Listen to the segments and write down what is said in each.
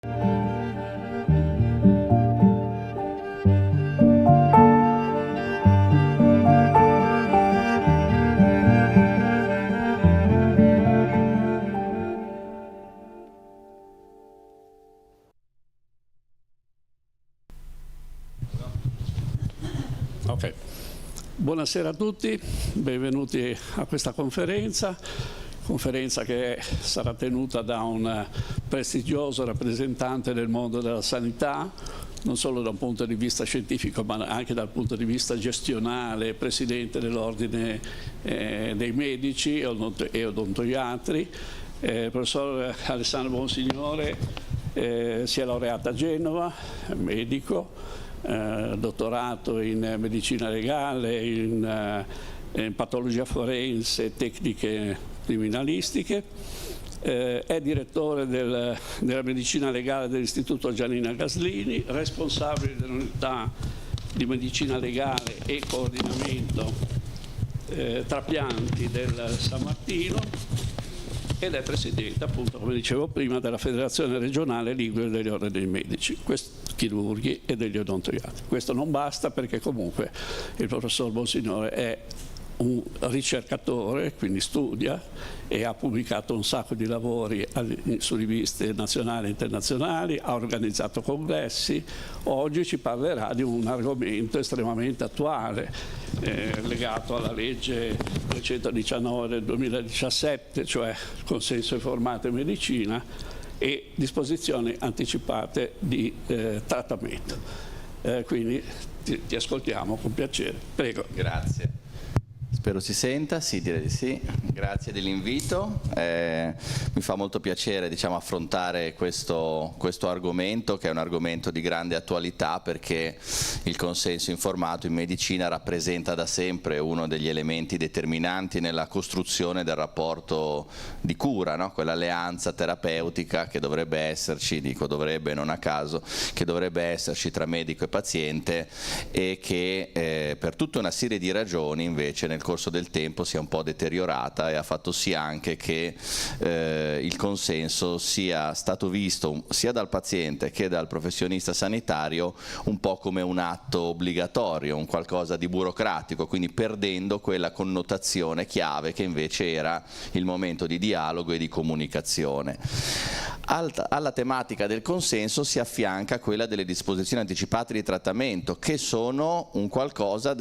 Okay. Buonasera a tutti, benvenuti a questa conferenza che sarà tenuta da un prestigioso rappresentante del mondo della sanità, non solo da un punto di vista scientifico ma anche dal punto di vista gestionale, presidente dell'Ordine dei Medici e Odontoiatri, professor Alessandro Bonsignore, si è laureato a Genova, medico, dottorato in medicina legale, in patologia forense e tecniche criminalistiche, è direttore della medicina legale dell'Istituto Giannina Gaslini, responsabile dell'unità di medicina legale e coordinamento trapianti del San Martino ed è presidente, appunto, come dicevo prima, della Federazione Regionale Ligure degli Ordini dei Medici, chirurghi e degli odontoiatri. Questo non basta perché comunque il professor Bonsignore è un ricercatore, quindi studia e ha pubblicato un sacco di lavori su riviste nazionali e internazionali, ha organizzato congressi. Oggi ci parlerà di un argomento estremamente attuale legato alla legge 319 del 2017, cioè il consenso informato in medicina e disposizioni anticipate di trattamento. Quindi ti ascoltiamo con piacere. Prego. Grazie. Spero si senta, sì, direi di sì. Grazie dell'invito. Mi fa molto piacere, diciamo, affrontare questo argomento, che è un argomento di grande attualità, perché il consenso informato in medicina rappresenta da sempre uno degli elementi determinanti nella costruzione del rapporto di cura, no? Quell'alleanza terapeutica che dovrebbe esserci, dico dovrebbe non a caso, che dovrebbe esserci tra medico e paziente e che per tutta una serie di ragioni invece nel corso del tempo si è un po' deteriorata e ha fatto sì anche che il consenso sia stato visto sia dal paziente che dal professionista sanitario un po' come un atto obbligatorio, un qualcosa di burocratico, quindi perdendo quella connotazione chiave che invece era il momento di dialogo e di comunicazione. Alla tematica del consenso si affianca quella delle disposizioni anticipate di trattamento, che sono un qualcosa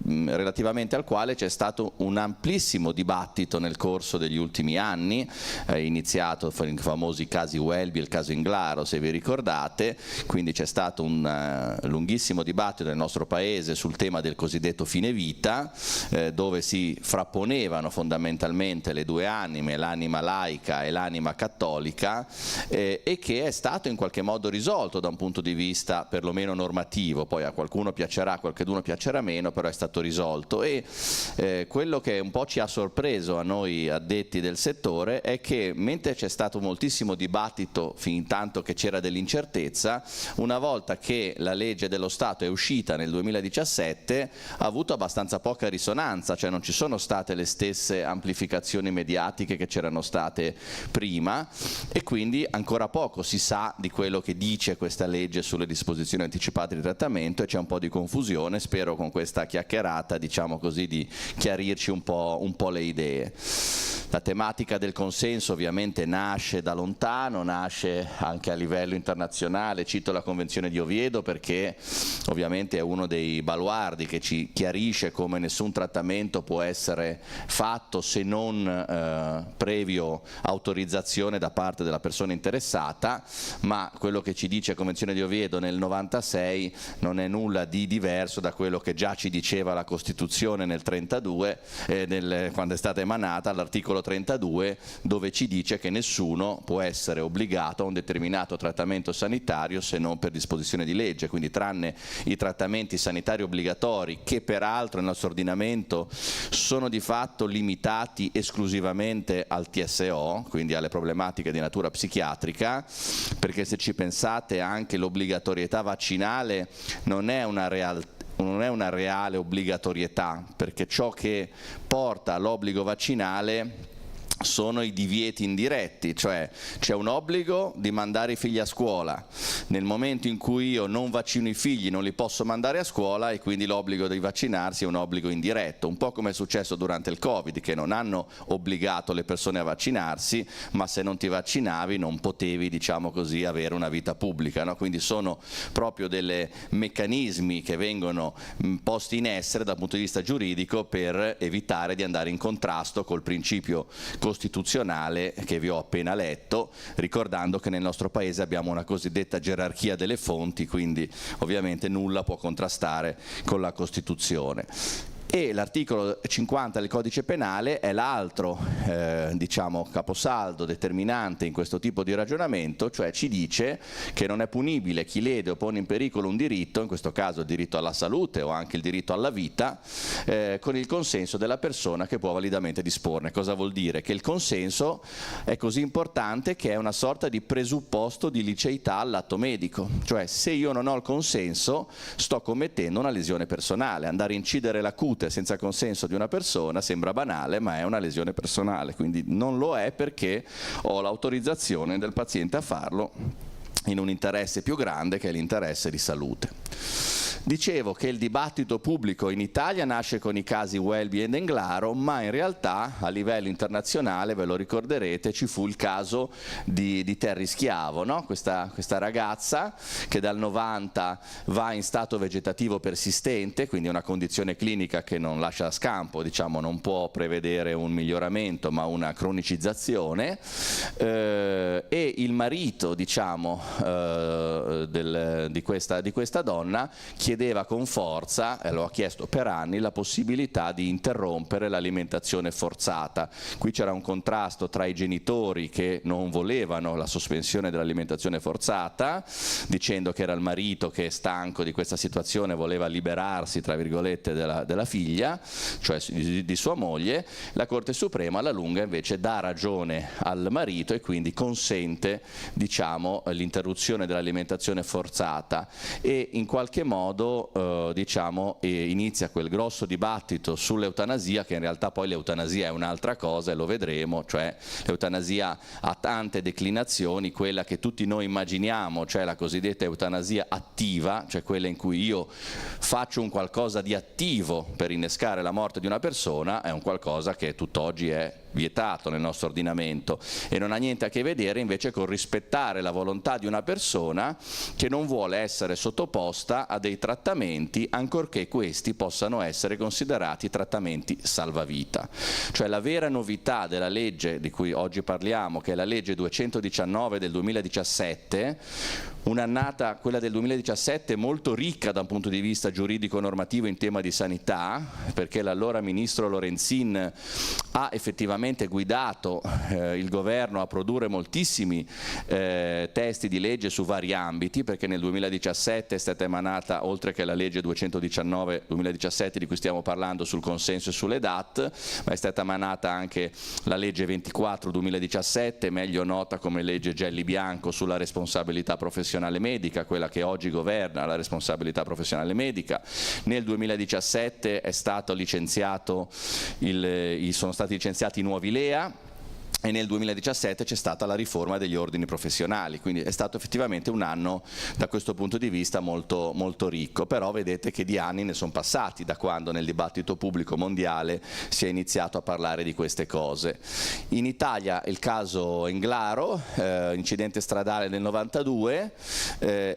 relativamente al quale c'è stato un amplissimo dibattito nel corso degli ultimi anni, iniziato con i famosi casi Welby e il caso Inglaro, se vi ricordate, quindi c'è stato un lunghissimo dibattito nel nostro paese sul tema del cosiddetto fine vita, dove si frapponevano fondamentalmente le due anime, l'anima laica e l'anima cattolica, e che è stato in qualche modo risolto da un punto di vista perlomeno normativo, poi a qualcuno piacerà, a qualcuno piacerà meno, però è stato risolto. E quello che un po' ci ha sorpreso a noi addetti del settore è che mentre c'è stato moltissimo dibattito fin tanto che c'era dell'incertezza, una volta che la legge dello Stato è uscita nel 2017 ha avuto abbastanza poca risonanza, cioè non ci sono state le stesse amplificazioni mediatiche che c'erano state prima e quindi ancora poco si sa di quello che dice questa legge sulle disposizioni anticipate di trattamento e c'è un po' di confusione. Spero con questa chiacchierata, diciamo così, di chiarirci un po' le idee. La tematica del consenso ovviamente nasce da lontano, nasce anche a livello internazionale, cito la Convenzione di Oviedo perché ovviamente è uno dei baluardi che ci chiarisce come nessun trattamento può essere fatto se non previo autorizzazione da parte della persona interessata, ma quello che ci dice Convenzione di Oviedo nel 96 non è nulla di diverso da quello che già ci diceva la Costituzione nel 32, quando è stata emanata, all'articolo 32, dove ci dice che nessuno può essere obbligato a un determinato trattamento sanitario se non per disposizione di legge, quindi tranne i trattamenti sanitari obbligatori che peraltro nel nostro ordinamento sono di fatto limitati esclusivamente al TSO, quindi alle problematiche di natura psichiatrica, perché se ci pensate anche l'obbligatorietà vaccinale non è una reale obbligatorietà, perché ciò che porta all'obbligo vaccinale sono i divieti indiretti, cioè c'è un obbligo di mandare i figli a scuola. Nel momento in cui io non vaccino i figli non li posso mandare a scuola e quindi l'obbligo di vaccinarsi è un obbligo indiretto, un po' come è successo durante il Covid, che non hanno obbligato le persone a vaccinarsi, ma se non ti vaccinavi non potevi, diciamo così, avere una vita pubblica, no? Quindi sono proprio dei meccanismi che vengono posti in essere dal punto di vista giuridico per evitare di andare in contrasto col principio costituzionale che vi ho appena letto, ricordando che nel nostro paese abbiamo una cosiddetta gerarchia delle fonti, quindi ovviamente nulla può contrastare con la Costituzione. E l'articolo 50 del Codice Penale è l'altro diciamo, caposaldo determinante in questo tipo di ragionamento, cioè ci dice che non è punibile chi lede o pone in pericolo un diritto, in questo caso il diritto alla salute o anche il diritto alla vita, con il consenso della persona che può validamente disporne. Cosa vuol dire? Che il consenso è così importante che è una sorta di presupposto di liceità all'atto medico, cioè se io non ho il consenso sto commettendo una lesione personale. Andare a incidere la cute senza consenso di una persona sembra banale, ma è una lesione personale, quindi non lo è perché ho l'autorizzazione del paziente a farlo in un interesse più grande che è l'interesse di salute. Dicevo che il dibattito pubblico in Italia nasce con i casi Welby ed Englaro, ma in realtà a livello internazionale, ve lo ricorderete, ci fu il caso di Terry Schiavo, no? questa ragazza che dal 90 va in stato vegetativo persistente, quindi una condizione clinica che non lascia scampo, diciamo, non può prevedere un miglioramento ma una cronicizzazione, e il marito, diciamo, di questa donna chiedeva con forza, e lo ha chiesto per anni, la possibilità di interrompere l'alimentazione forzata. Qui c'era un contrasto tra i genitori che non volevano la sospensione dell'alimentazione forzata, dicendo che era il marito che, stanco di questa situazione, voleva liberarsi, tra virgolette, della figlia, cioè di sua moglie. La Corte Suprema alla lunga invece dà ragione al marito e quindi consente, diciamo, l'interruzione dell'alimentazione forzata, e in qualche modo diciamo, inizia quel grosso dibattito sull'eutanasia, che in realtà poi l'eutanasia è un'altra cosa e lo vedremo, cioè l'eutanasia ha tante declinazioni. Quella che tutti noi immaginiamo, cioè la cosiddetta eutanasia attiva, cioè quella in cui io faccio un qualcosa di attivo per innescare la morte di una persona, è un qualcosa che tutt'oggi è vietato nel nostro ordinamento e non ha niente a che vedere invece con rispettare la volontà di una persona che non vuole essere sottoposta a dei trattamenti, ancorché questi possano essere considerati trattamenti salvavita. Cioè la vera novità della legge di cui oggi parliamo, che è la legge 219 del 2017, un'annata, quella del 2017, molto ricca da un punto di vista giuridico-normativo in tema di sanità, perché l'allora ministro Lorenzin ha effettivamente guidato il governo a produrre moltissimi testi di legge su vari ambiti, perché nel 2017 è stata emanata, oltre che la legge 219-2017 di cui stiamo parlando sul consenso e sulle DAT, ma è stata emanata anche la legge 24-2017, meglio nota come legge Gelli-Bianco sulla responsabilità professionale medica, quella che oggi governa la responsabilità professionale medica. Nel 2017 è stato licenziato sono stati licenziati i nuovi LEA, e nel 2017 c'è stata la riforma degli ordini professionali, quindi è stato effettivamente un anno da questo punto di vista molto, molto ricco, però vedete che di anni ne sono passati da quando nel dibattito pubblico mondiale si è iniziato a parlare di queste cose. In Italia il caso Englaro, incidente stradale del 92,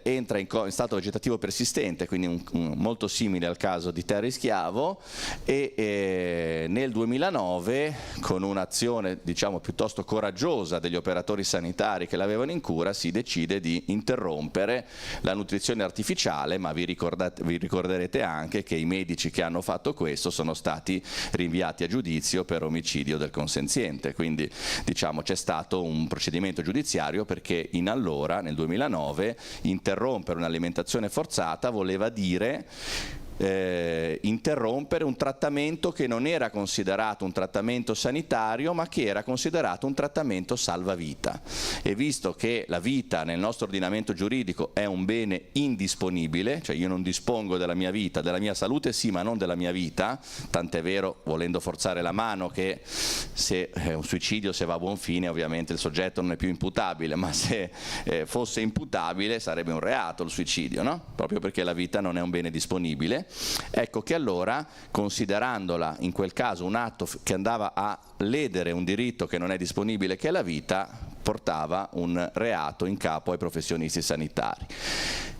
entra in stato vegetativo persistente, quindi molto simile al caso di Terry Schiavo, e nel 2009 con un'azione, diciamo, piuttosto coraggiosa degli operatori sanitari che l'avevano in cura, si decide di interrompere la nutrizione artificiale, ma vi ricorderete anche che i medici che hanno fatto questo sono stati rinviati a giudizio per omicidio del consenziente, quindi diciamo c'è stato un procedimento giudiziario perché nel 2009 interrompere un'alimentazione forzata voleva dire interrompere un trattamento che non era considerato un trattamento sanitario, ma che era considerato un trattamento salvavita. E visto che la vita nel nostro ordinamento giuridico è un bene indisponibile, cioè io non dispongo della mia vita, della mia salute sì, ma non della mia vita, tant'è vero, volendo forzare la mano, che se un suicidio, se va a buon fine, ovviamente il soggetto non è più imputabile, ma se fosse imputabile sarebbe un reato il suicidio, no? Proprio perché la vita non è un bene disponibile. Ecco che allora, considerandola in quel caso un atto che andava a ledere un diritto che non è disponibile, che è la vita, portava un reato in capo ai professionisti sanitari.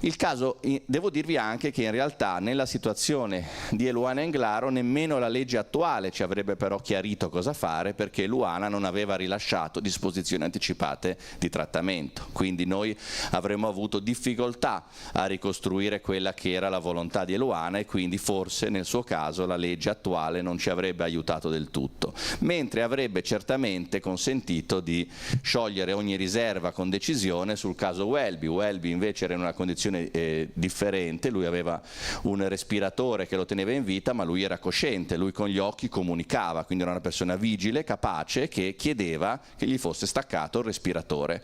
Il caso, devo dirvi anche che in realtà nella situazione di Eluana Englaro nemmeno la legge attuale ci avrebbe però chiarito cosa fare, perché Eluana non aveva rilasciato disposizioni anticipate di trattamento, quindi noi avremmo avuto difficoltà a ricostruire quella che era la volontà di Eluana, e quindi forse nel suo caso la legge attuale non ci avrebbe aiutato del tutto, mentre avrebbe certamente consentito di sciogliere ogni riserva con decisione sul caso Welby. Welby invece era in una condizione differente, lui aveva un respiratore che lo teneva in vita, ma lui era cosciente, lui con gli occhi comunicava, quindi era una persona vigile, capace, che chiedeva che gli fosse staccato il respiratore,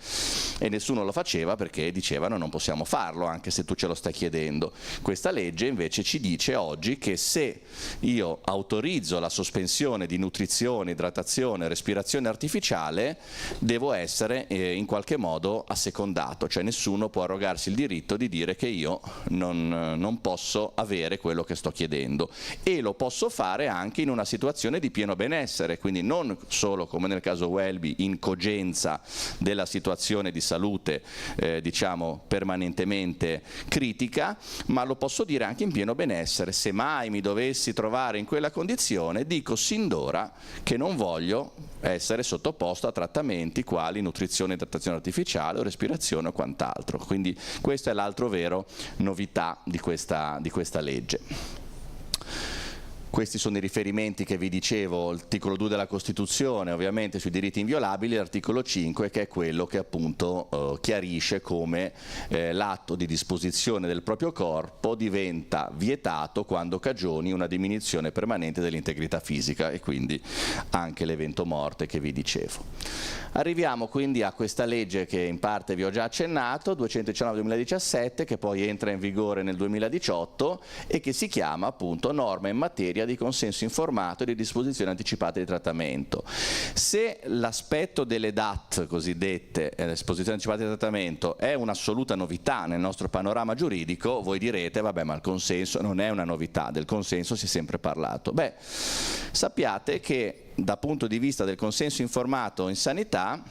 e nessuno lo faceva perché dicevano non possiamo farlo anche se tu ce lo stai chiedendo. Questa legge invece ci dice oggi che se io autorizzo la sospensione di nutrizione, idratazione, respirazione artificiale, devo essere in qualche modo assecondato, cioè nessuno può arrogarsi il diritto di dire che io non posso avere quello che sto chiedendo, e lo posso fare anche in una situazione di pieno benessere, quindi non solo come nel caso Welby in cogenza della situazione di salute diciamo permanentemente critica, ma lo posso dire anche in pieno benessere. Se mai mi dovessi trovare in quella condizione, dico sin d'ora che non voglio essere sottoposto a trattamenti quali nutrizione, idratazione artificiale o respirazione o quant'altro. Quindi questa è l'altro vero novità di questa legge. Questi sono i riferimenti che vi dicevo, l'articolo 2 della Costituzione, ovviamente sui diritti inviolabili, l'articolo 5 che è quello che appunto chiarisce come l'atto di disposizione del proprio corpo diventa vietato quando cagioni una diminuzione permanente dell'integrità fisica, e quindi anche l'evento morte che vi dicevo. Arriviamo quindi a questa legge che in parte vi ho già accennato, 219/2017, che poi entra in vigore nel 2018 e che si chiama appunto norma in materia di consenso informato e di disposizioni anticipate di trattamento. Se l'aspetto delle DAT cosiddette, disposizioni anticipate di trattamento, è un'assoluta novità nel nostro panorama giuridico, voi direte vabbè, ma il consenso non è una novità, del consenso si è sempre parlato. Beh, sappiate che dal punto di vista del consenso informato in sanità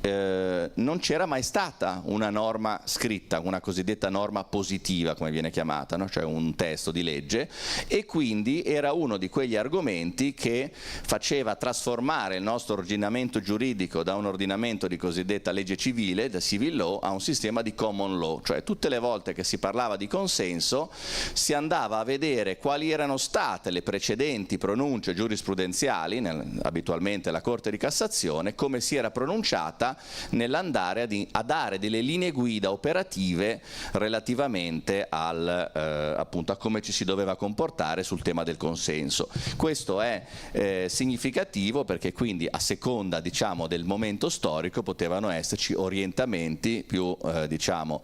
non c'era mai stata una norma scritta, una cosiddetta norma positiva come viene chiamata, no? Cioè un testo di legge, e quindi era uno di quegli argomenti che faceva trasformare il nostro ordinamento giuridico da un ordinamento di cosiddetta legge civile, da civil law, a un sistema di common law, cioè tutte le volte che si parlava di consenso si andava a vedere quali erano state le precedenti pronunce giurisprudenziali, abitualmente la Corte di Cassazione, come si era pronunciata nell'andare a dare delle linee guida operative relativamente appunto a come ci si doveva comportare sul tema del consenso. Questo è significativo perché quindi a seconda diciamo del momento storico potevano esserci orientamenti più diciamo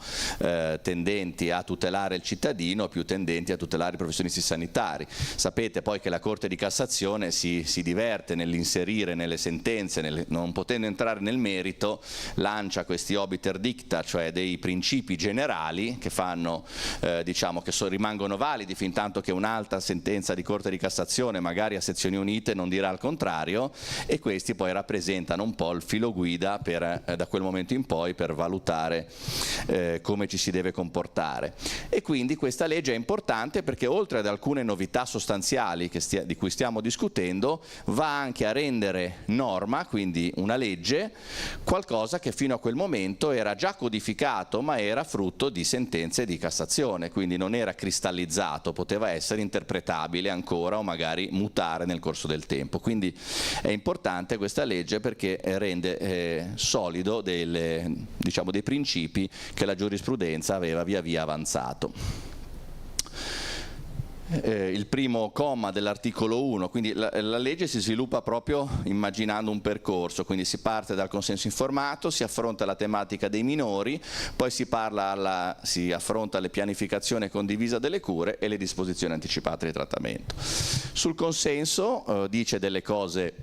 tendenti a tutelare il cittadino, più tendenti a tutelare i professionisti sanitari. Sapete poi che la Corte di Cassazione si diverte nell'inserire nelle sentenze, non potendo entrare nel merito, lancia questi obiter dicta, cioè dei principi generali che fanno diciamo che rimangono validi fin tanto che un'altra sentenza di Corte di Cassazione magari a sezioni unite non dirà il contrario, e questi poi rappresentano un po' il filo guida da quel momento in poi per valutare come ci si deve comportare. E quindi questa legge è importante perché oltre ad alcune novità sostanziali di cui stiamo discutendo, va anche a rendere norma, quindi una legge, qualcosa che fino a quel momento era già codificato ma era frutto di sentenze di Cassazione, quindi non era cristallizzato, poteva essere interpretabile ancora o magari mutare nel corso del tempo. Quindi è importante questa legge perché rende solido diciamo, dei principi che la giurisprudenza aveva via via avanzato. il primo comma dell'articolo 1, quindi la legge si sviluppa proprio immaginando un percorso, quindi si parte dal consenso informato, si affronta la tematica dei minori, poi si affronta la pianificazione condivisa delle cure e le disposizioni anticipate di trattamento. Sul consenso dice delle cose,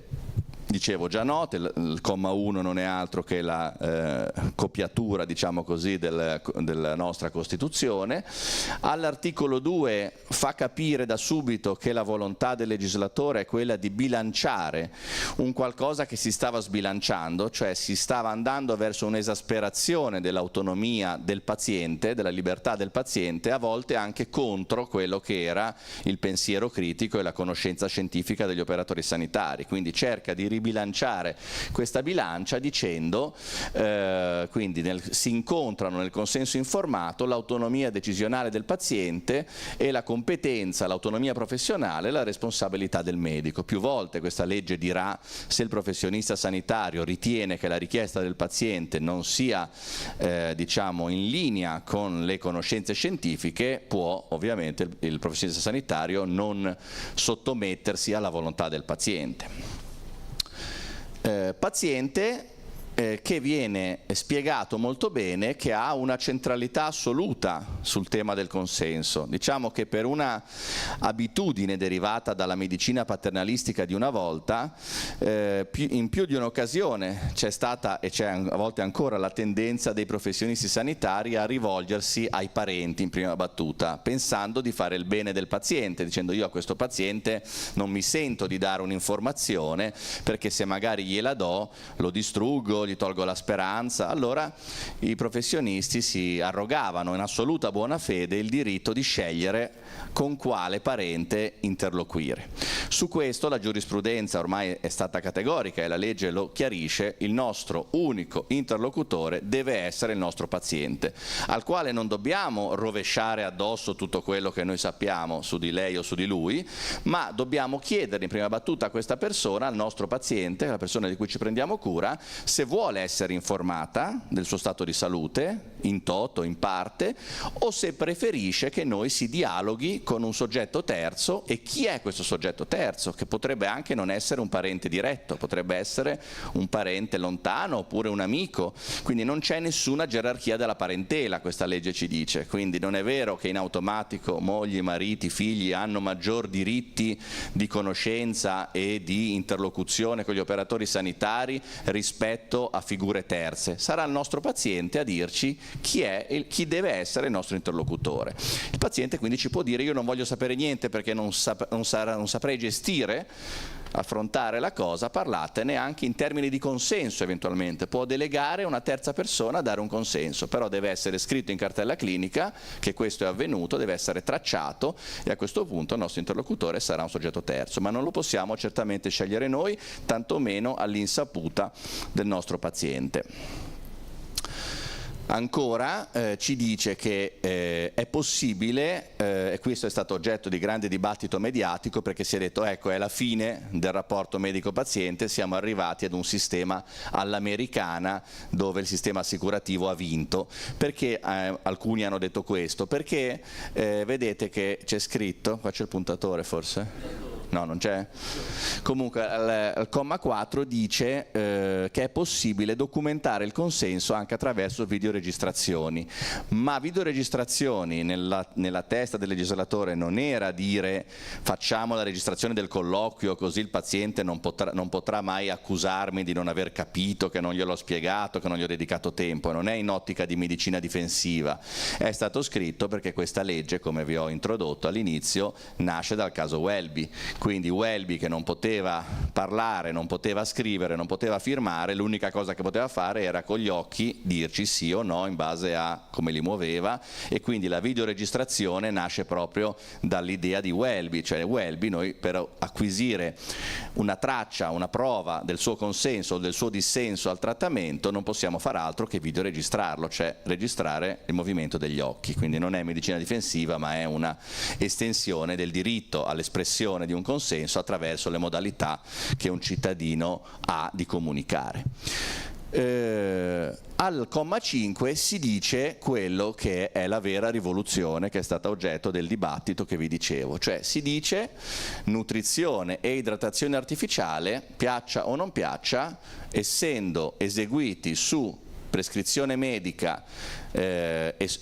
dicevo, già note. Il comma 1 non è altro che la copiatura, diciamo così, della nostra Costituzione. All'articolo 2 fa capire da subito che la volontà del legislatore è quella di bilanciare un qualcosa che si stava sbilanciando, cioè si stava andando verso un'esasperazione dell'autonomia del paziente, della libertà del paziente, a volte anche contro quello che era il pensiero critico e la conoscenza scientifica degli operatori sanitari. Quindi cerca di ribilanciare questa bilancia dicendo quindi si incontrano nel consenso informato l'autonomia decisionale del paziente e la competenza, l'autonomia professionale e la responsabilità del medico. Più volte questa legge dirà se il professionista sanitario ritiene che la richiesta del paziente non sia diciamo in linea con le conoscenze scientifiche, può ovviamente il professionista sanitario non sottomettersi alla volontà del paziente. Paziente che viene spiegato molto bene che ha una centralità assoluta sul tema del consenso. Diciamo che per una abitudine derivata dalla medicina paternalistica di una volta, in più di un'occasione c'è stata e c'è a volte ancora la tendenza dei professionisti sanitari a rivolgersi ai parenti in prima battuta, pensando di fare il bene del paziente, dicendo io a questo paziente non mi sento di dare un'informazione perché se magari gliela do lo distruggo, gli tolgo la speranza. Allora i professionisti si arrogavano in assoluta buona fede il diritto di scegliere con quale parente interloquire. Su questo la giurisprudenza ormai è stata categorica e la legge lo chiarisce: il nostro unico interlocutore deve essere il nostro paziente, al quale non dobbiamo rovesciare addosso tutto quello che noi sappiamo su di lei o su di lui, ma dobbiamo chiedere in prima battuta a questa persona, al nostro paziente, la persona di cui ci prendiamo cura, se vuole essere informata del suo stato di salute, in toto, in parte, o se preferisce che noi si dialoghi con un soggetto terzo. E chi è questo soggetto terzo? Che potrebbe anche non essere un parente diretto, potrebbe essere un parente lontano oppure un amico, quindi non c'è nessuna gerarchia della parentela, questa legge ci dice. Quindi non è vero che in automatico mogli, mariti, figli hanno maggior diritti di conoscenza e di interlocuzione con gli operatori sanitari rispetto a figure terze. Sarà il nostro paziente a dirci chi deve essere il nostro interlocutore. Il paziente quindi ci può dire: io non voglio sapere niente perché non saprei gestire, affrontare la cosa, parlatene anche in termini di consenso eventualmente. Può delegare una terza persona a dare un consenso, però deve essere scritto in cartella clinica che questo è avvenuto, deve essere tracciato e a questo punto il nostro interlocutore sarà un soggetto terzo, ma non lo possiamo certamente scegliere noi, tantomeno all'insaputa del nostro paziente. Ancora ci dice che è possibile, e questo è stato oggetto di grande dibattito mediatico, perché si è detto ecco è la fine del rapporto medico-paziente, siamo arrivati ad un sistema all'americana dove il sistema assicurativo ha vinto. Perché alcuni hanno detto questo? Perché vedete che c'è scritto, faccio il puntatore forse? No, non c'è? Comunque al comma 4 dice che è possibile documentare il consenso anche attraverso videoregistrazioni, ma videoregistrazioni nella testa del legislatore non era dire facciamo la registrazione del colloquio così il paziente non potrà mai accusarmi di non aver capito, che non glielo ho spiegato, che non gli ho dedicato tempo. Non è in ottica di medicina difensiva, è stato scritto perché questa legge, come vi ho introdotto all'inizio, nasce dal caso Welby. Quindi Welby, che non poteva parlare, non poteva scrivere, non poteva firmare, l'unica cosa che poteva fare era con gli occhi dirci sì o no in base a come li muoveva, e quindi la videoregistrazione nasce proprio dall'idea di Welby. Cioè Welby, noi per acquisire una traccia, una prova del suo consenso o del suo dissenso al trattamento non possiamo far altro che videoregistrarlo, cioè registrare il movimento degli occhi. Quindi non è medicina difensiva, ma è una estensione del diritto all'espressione di un consenso attraverso le modalità che un cittadino ha di comunicare. Al comma 5 si dice quello che è la vera rivoluzione che è stata oggetto del dibattito che vi dicevo, cioè si dice nutrizione e idratazione artificiale, piaccia o non piaccia, essendo eseguiti su prescrizione medica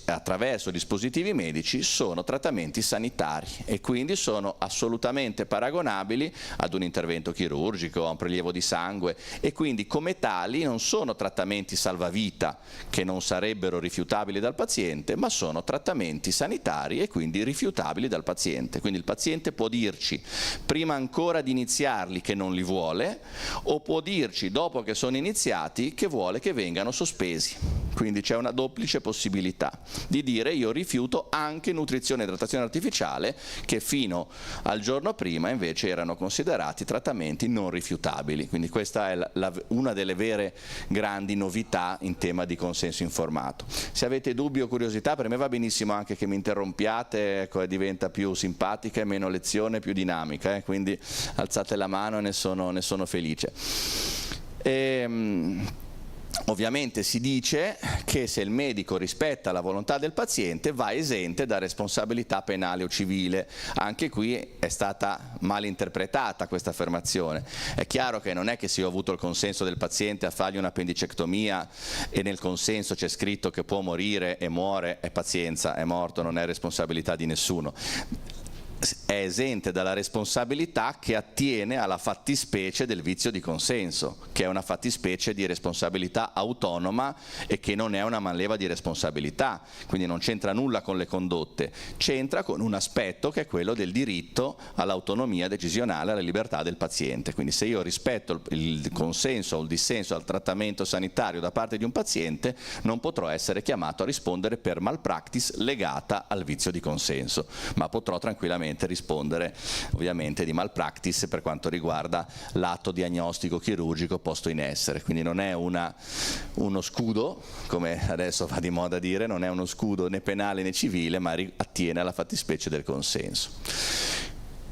attraverso dispositivi medici, sono trattamenti sanitari e quindi sono assolutamente paragonabili ad un intervento chirurgico, a un prelievo di sangue, e quindi come tali non sono trattamenti salvavita che non sarebbero rifiutabili dal paziente, ma sono trattamenti sanitari e quindi rifiutabili dal paziente. Quindi il paziente può dirci prima ancora di iniziarli che non li vuole, o può dirci dopo che sono iniziati che vuole che vengano sospesi. Quindi c'è una duplice possibilità di dire io rifiuto anche nutrizione e idratazione artificiale, che fino al giorno prima invece erano considerati trattamenti non rifiutabili. Quindi questa è una delle vere grandi novità in tema di consenso informato. Se avete dubbi o curiosità, per me va benissimo anche che mi interrompiate, ecco, diventa più simpatica e meno lezione, più dinamica, quindi alzate la mano e ne sono felice. Ovviamente si dice che se il medico rispetta la volontà del paziente va esente da responsabilità penale o civile. Anche qui è stata mal interpretata questa affermazione. È chiaro che non è che se io ho avuto il consenso del paziente a fargli un'appendicectomia e nel consenso c'è scritto che può morire e muore, e pazienza, è morto, non è responsabilità di nessuno. È esente dalla responsabilità che attiene alla fattispecie del vizio di consenso, che è una fattispecie di responsabilità autonoma e che non è una manleva di responsabilità, quindi non c'entra nulla con le condotte, c'entra con un aspetto che è quello del diritto all'autonomia decisionale, alla libertà del paziente. Quindi se io rispetto il consenso o il dissenso al trattamento sanitario da parte di un paziente, non potrò essere chiamato a rispondere per malpractice legata al vizio di consenso, ma potrò tranquillamente rispondere ovviamente di malpractice per quanto riguarda l'atto diagnostico chirurgico posto in essere. Quindi non è uno scudo, come adesso va di moda dire, non è uno scudo né penale né civile, ma attiene alla fattispecie del consenso.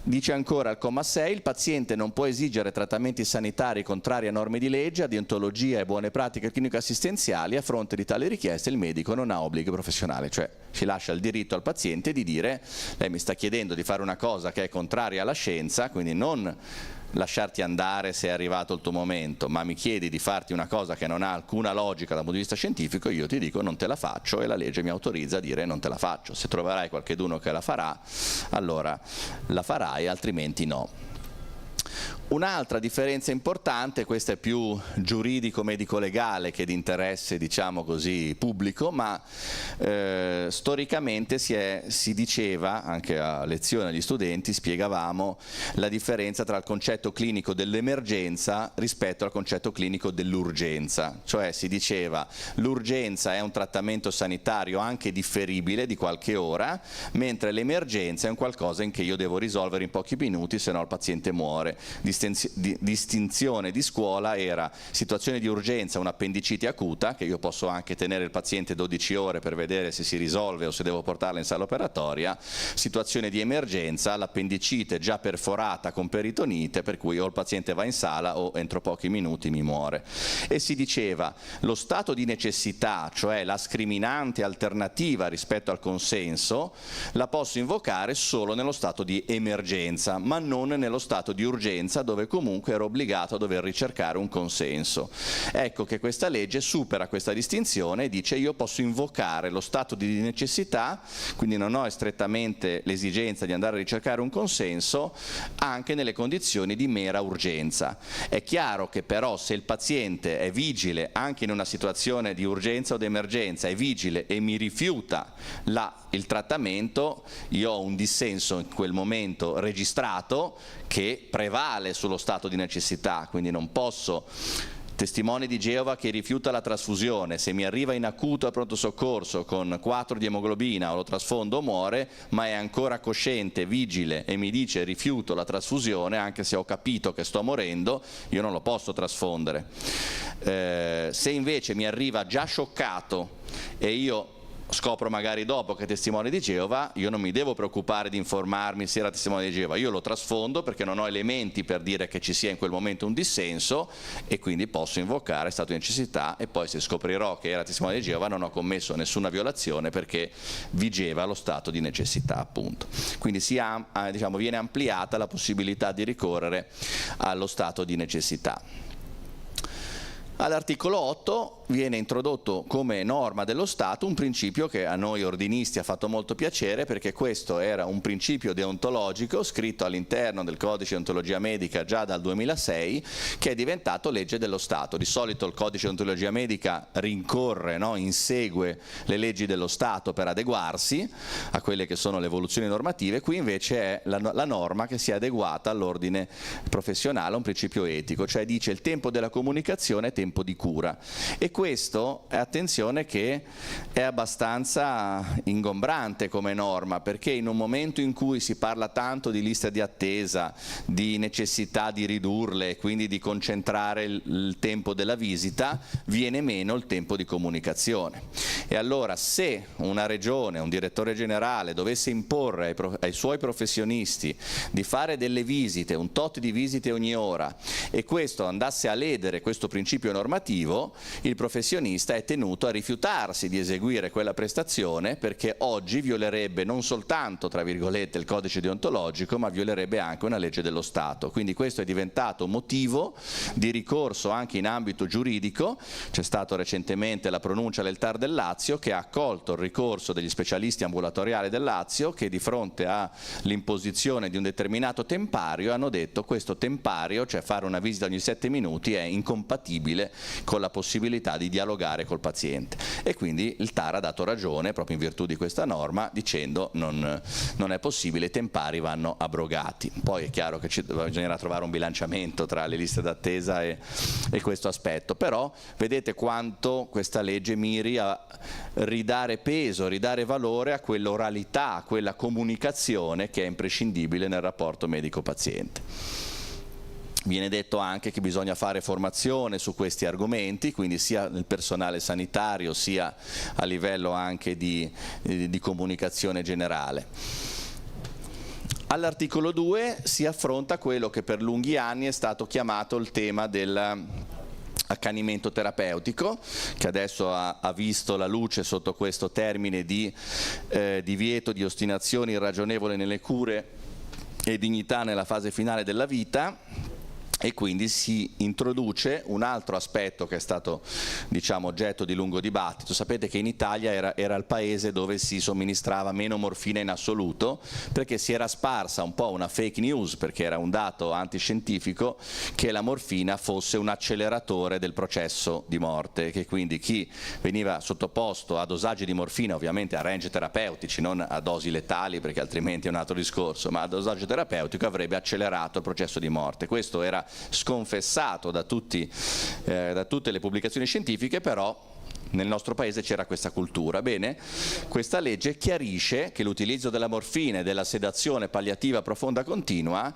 Dice ancora al comma 6, il paziente non può esigere trattamenti sanitari contrari a norme di legge, a deontologia e buone pratiche clinico-assistenziali. A fronte di tali richieste il medico non ha obblighi professionali, cioè si lascia il diritto al paziente di dire: lei mi sta chiedendo di fare una cosa che è contraria alla scienza, quindi non lasciarti andare se è arrivato il tuo momento, ma mi chiedi di farti una cosa che non ha alcuna logica dal punto di vista scientifico, io ti dico non te la faccio e la legge mi autorizza a dire non te la faccio. Se troverai qualcheduno che la farà, allora la farai, altrimenti no. Un'altra differenza importante, questa è più giuridico-medico-legale che di interesse, diciamo così, pubblico, ma storicamente si diceva, anche a lezione agli studenti, spiegavamo la differenza tra il concetto clinico dell'emergenza rispetto al concetto clinico dell'urgenza. Cioè si diceva l'urgenza è un trattamento sanitario anche differibile di qualche ora, mentre l'emergenza è un qualcosa in che io devo risolvere in pochi minuti, se no il paziente muore. Distinzione di scuola era situazione di urgenza, un'appendicite acuta, che io posso anche tenere il paziente 12 ore per vedere se si risolve o se devo portarla in sala operatoria, situazione di emergenza, l'appendicite già perforata con peritonite, per cui o il paziente va in sala o entro pochi minuti mi muore. E si diceva lo stato di necessità, cioè la scriminante alternativa rispetto al consenso, la posso invocare solo nello stato di emergenza, ma non nello stato di urgenza, dove comunque ero obbligato a dover ricercare un consenso. Ecco che questa legge supera questa distinzione e dice io posso invocare lo stato di necessità, quindi non ho strettamente l'esigenza di andare a ricercare un consenso, anche nelle condizioni di mera urgenza. È chiaro che però se il paziente è vigile anche in una situazione di urgenza o di emergenza, è vigile e mi rifiuta il trattamento, io ho un dissenso in quel momento registrato che prevale sullo stato di necessità, quindi non posso, testimone di Geova che rifiuta la trasfusione, se mi arriva in acuto a pronto soccorso con 4 di emoglobina o lo trasfondo muore, ma è ancora cosciente, vigile e mi dice rifiuto la trasfusione anche se ho capito che sto morendo, io non lo posso trasfondere. Se invece mi arriva già scioccato e io scopro magari dopo che è testimone di Geova, io non mi devo preoccupare di informarmi se era testimone di Geova, io lo trasfondo perché non ho elementi per dire che ci sia in quel momento un dissenso e quindi posso invocare stato di necessità, e poi se scoprirò che era testimone di Geova non ho commesso nessuna violazione perché vigeva lo stato di necessità, appunto. Quindi diciamo, viene ampliata la possibilità di ricorrere allo stato di necessità. All'articolo 8 viene introdotto come norma dello Stato un principio che a noi ordinisti ha fatto molto piacere, perché questo era un principio deontologico scritto all'interno del Codice di Deontologia Medica già dal 2006, che è diventato legge dello Stato. Di solito il Codice di Deontologia Medica rincorre, no, insegue le leggi dello Stato per adeguarsi a quelle che sono le evoluzioni normative, qui invece è la norma che si è adeguata all'ordine professionale, a un principio etico, cioè dice il tempo della comunicazione è tempo di cura. E questo, attenzione, che è abbastanza ingombrante come norma, perché in un momento in cui si parla tanto di liste di attesa, di necessità di ridurle, quindi di concentrare il tempo della visita, viene meno il tempo di comunicazione. E allora se una regione, un direttore generale dovesse imporre ai suoi professionisti di fare delle visite, un tot di visite ogni ora, e questo andasse a ledere questo principio normativo, il professionista è tenuto a rifiutarsi di eseguire quella prestazione, perché oggi violerebbe non soltanto, tra virgolette, il codice deontologico, ma violerebbe anche una legge dello Stato. Quindi questo è diventato motivo di ricorso anche in ambito giuridico. C'è stato recentemente la pronuncia del TAR del Lazio che ha accolto il ricorso degli specialisti ambulatoriali del Lazio, che di fronte all'imposizione di un determinato tempario hanno detto: questo tempario, cioè fare una visita ogni 7 minuti, è incompatibile con la possibilità di dialogare col paziente. E quindi il TAR ha dato ragione proprio in virtù di questa norma, dicendo non è possibile, i tempari vanno abrogati. Poi è chiaro che bisognerà trovare un bilanciamento tra le liste d'attesa e questo aspetto, però vedete quanto questa legge miri a ridare peso, ridare valore a quell'oralità, a quella comunicazione che è imprescindibile nel rapporto medico-paziente. Viene detto anche che bisogna fare formazione su questi argomenti, quindi sia nel personale sanitario sia a livello anche di comunicazione generale. All'articolo 2 si affronta quello che per lunghi anni è stato chiamato il tema dell'accanimento terapeutico, che adesso ha visto la luce sotto questo termine di divieto di ostinazione irragionevole nelle cure e dignità nella fase finale della vita. E quindi si introduce un altro aspetto che è stato, diciamo, oggetto di lungo dibattito. Sapete che in Italia era il paese dove si somministrava meno morfina in assoluto, perché si era sparsa un po' una fake news, perché era un dato antiscientifico, che la morfina fosse un acceleratore del processo di morte, che quindi chi veniva sottoposto a dosaggi di morfina, ovviamente a range terapeutici, non a dosi letali perché altrimenti è un altro discorso, ma a dosaggio terapeutico, avrebbe accelerato il processo di morte. Questo era sconfessato da tutte le pubblicazioni scientifiche, però nel nostro paese c'era questa cultura. Bene, questa legge chiarisce che l'utilizzo della morfina e della sedazione palliativa profonda continua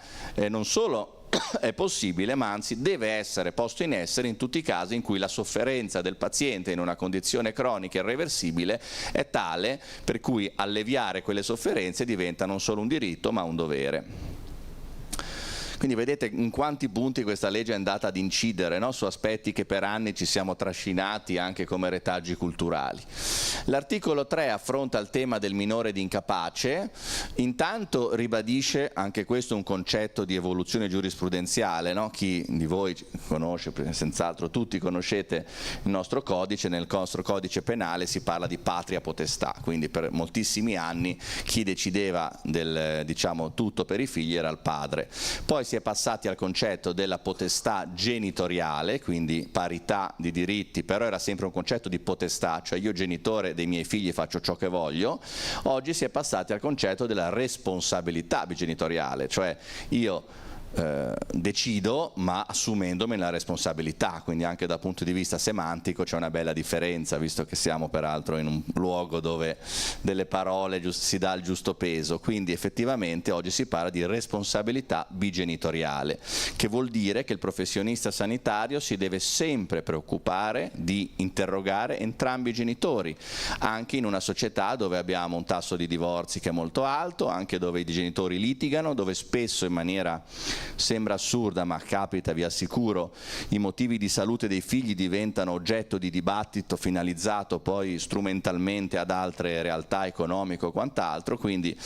non solo è possibile, ma anzi deve essere posto in essere in tutti i casi in cui la sofferenza del paziente in una condizione cronica irreversibile è tale per cui alleviare quelle sofferenze diventa non solo un diritto ma un dovere. Quindi vedete in quanti punti questa legge è andata ad incidere, no? Su aspetti che per anni ci siamo trascinati anche come retaggi culturali. L'articolo 3 affronta il tema del minore di incapace, intanto ribadisce anche questo un concetto di evoluzione giurisprudenziale, no? Chi di voi conosce, senz'altro tutti conoscete il nostro codice, nel nostro codice penale si parla di patria potestà, quindi per moltissimi anni chi decideva diciamo, tutto per i figli era il padre. Poi si è passati al concetto della potestà genitoriale, quindi parità di diritti, però era sempre un concetto di potestà, cioè io genitore dei miei figli faccio ciò che voglio. Oggi si è passati al concetto della responsabilità genitoriale, cioè io decido, ma assumendomi la responsabilità, quindi anche dal punto di vista semantico c'è una bella differenza, visto che siamo peraltro in un luogo dove delle parole si dà il giusto peso. Quindi effettivamente oggi si parla di responsabilità bigenitoriale, che vuol dire che il professionista sanitario si deve sempre preoccupare di interrogare entrambi i genitori, anche in una società dove abbiamo un tasso di divorzi che è molto alto, anche dove i genitori litigano, dove spesso in maniera sembra assurda ma capita, vi assicuro, i motivi di salute dei figli diventano oggetto di dibattito finalizzato poi strumentalmente ad altre realtà economiche o quant'altro. Quindi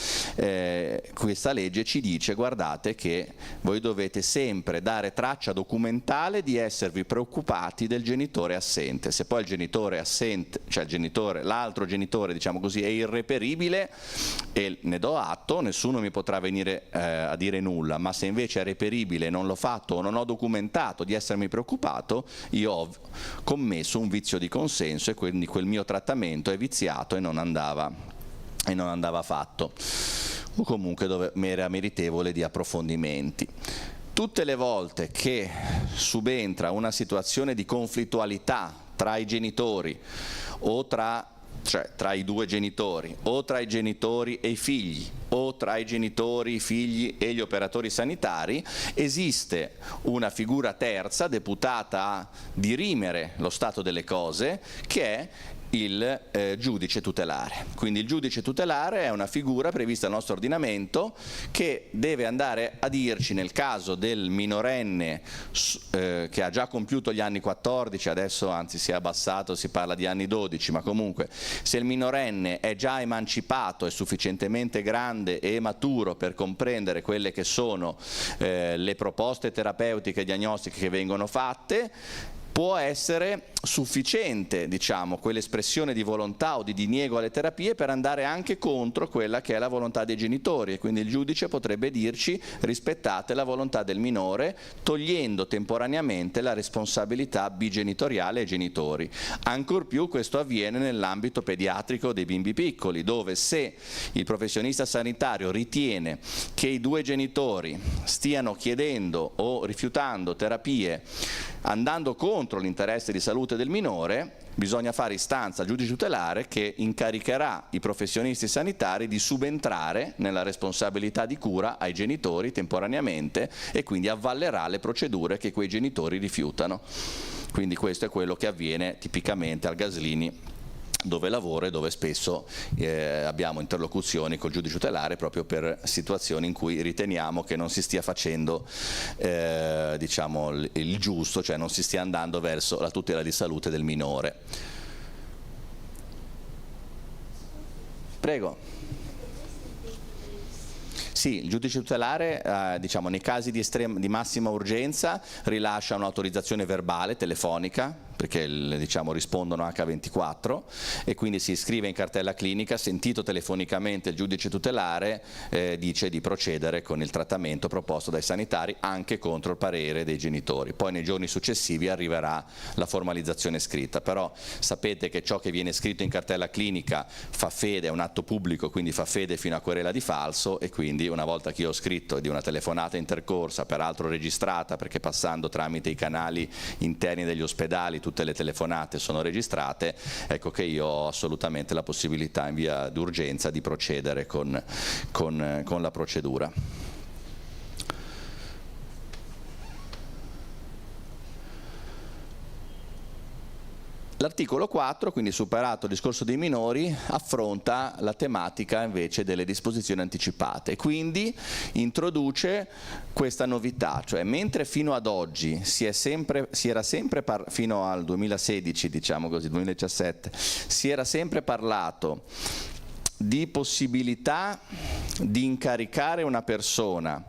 questa legge ci dice: guardate che voi dovete sempre dare traccia documentale di esservi preoccupati del genitore assente. Se poi il genitore assente, cioè l'altro genitore, diciamo così, è irreperibile, e ne do atto, nessuno mi potrà venire a dire nulla, ma se invece è reperibile, non l'ho fatto o non ho documentato di essermi preoccupato, io ho commesso un vizio di consenso e quindi quel mio trattamento è viziato e non andava fatto, o comunque era meritevole di approfondimenti. Tutte le volte che subentra una situazione di conflittualità tra i genitori o tra i due genitori, o tra i genitori e i figli, o tra i genitori, i figli e gli operatori sanitari, esiste una figura terza deputata a dirimere lo stato delle cose, che è il giudice tutelare. Quindi il giudice tutelare è una figura prevista dal nostro ordinamento che deve andare a dirci, nel caso del minorenne che ha già compiuto gli anni 14, adesso anzi si è abbassato, si parla di anni 12, ma comunque se il minorenne è già emancipato, è sufficientemente grande e maturo per comprendere quelle che sono le proposte terapeutiche e diagnostiche che vengono fatte, può essere sufficiente, diciamo, quell'espressione di volontà o di diniego alle terapie per andare anche contro quella che è la volontà dei genitori, e quindi il giudice potrebbe dirci: rispettate la volontà del minore, togliendo temporaneamente la responsabilità bigenitoriale ai genitori. Ancor più questo avviene nell'ambito pediatrico dei bimbi piccoli, dove se il professionista sanitario ritiene che i due genitori stiano chiedendo o rifiutando terapie andando contro l'interesse di salute del minore, bisogna fare istanza al giudice tutelare, che incaricherà i professionisti sanitari di subentrare nella responsabilità di cura ai genitori temporaneamente e quindi avvallerà le procedure che quei genitori rifiutano. Quindi questo è quello che avviene tipicamente al Gaslini, dove lavoro e dove spesso abbiamo interlocuzioni col giudice tutelare proprio per situazioni in cui riteniamo che non si stia facendo diciamo, il giusto, cioè non si stia andando verso la tutela di salute del minore. Prego. Sì, il giudice tutelare diciamo, nei casi di massima urgenza rilascia un'autorizzazione verbale telefonica, perché diciamo, rispondono H24, e quindi si iscrive in cartella clinica, sentito telefonicamente il giudice tutelare dice di procedere con il trattamento proposto dai sanitari anche contro il parere dei genitori. Poi nei giorni successivi arriverà la formalizzazione scritta, però sapete che ciò che viene scritto in cartella clinica fa fede, è un atto pubblico, quindi fa fede fino a querela di falso, e quindi una volta che io ho scritto di una telefonata intercorsa, peraltro registrata, perché passando tramite i canali interni degli ospedali tutte le telefonate sono registrate, ecco che io ho assolutamente la possibilità in via d'urgenza di procedere con la procedura. L'articolo 4, quindi superato il discorso dei minori, affronta la tematica invece delle disposizioni anticipate, quindi introduce questa novità, cioè mentre fino ad oggi fino al 2016, diciamo così, 2017, si era sempre parlato di possibilità di incaricare una persona,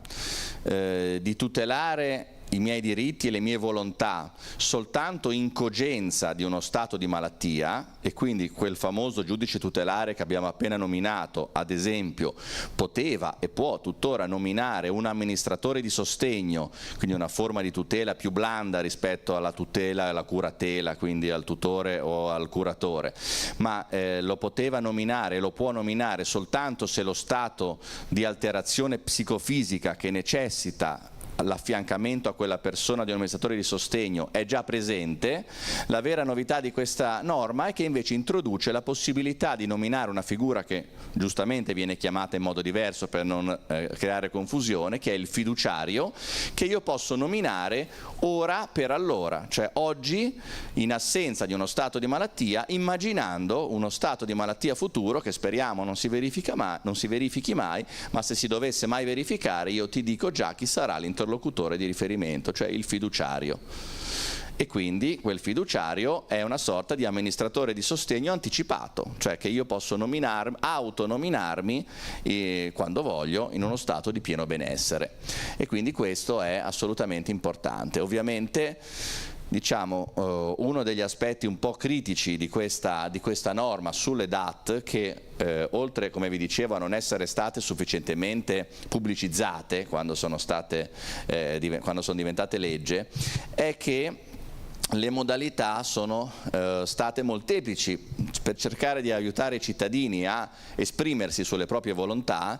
di tutelare i miei diritti e le mie volontà soltanto in cogenza di uno stato di malattia, e quindi quel famoso giudice tutelare che abbiamo appena nominato, ad esempio, poteva e può tuttora nominare un amministratore di sostegno, quindi una forma di tutela più blanda rispetto alla tutela e alla curatela, quindi al tutore o al curatore, ma lo poteva nominare e lo può nominare soltanto se lo stato di alterazione psicofisica che necessita l'affiancamento a quella persona di un amministratore di sostegno è già presente. La vera novità di questa norma è che invece introduce la possibilità di nominare una figura che giustamente viene chiamata in modo diverso per non creare confusione, che è il fiduciario, che io posso nominare ora per allora, cioè oggi in assenza di uno stato di malattia, immaginando uno stato di malattia futuro che speriamo non si verifichi mai, ma se si dovesse mai verificare io ti dico già chi sarà l'interlocutore di riferimento, cioè il fiduciario. E quindi quel fiduciario è una sorta di amministratore di sostegno anticipato, cioè che io posso autonominarmi quando voglio in uno stato di pieno benessere. E quindi questo è assolutamente importante. Ovviamente, diciamo, uno degli aspetti un po' critici di questa norma sulle DAT, che oltre, come vi dicevo, a non essere state sufficientemente pubblicizzate quando sono diventate legge, è che le modalità sono state molteplici. Per cercare di aiutare i cittadini a esprimersi sulle proprie volontà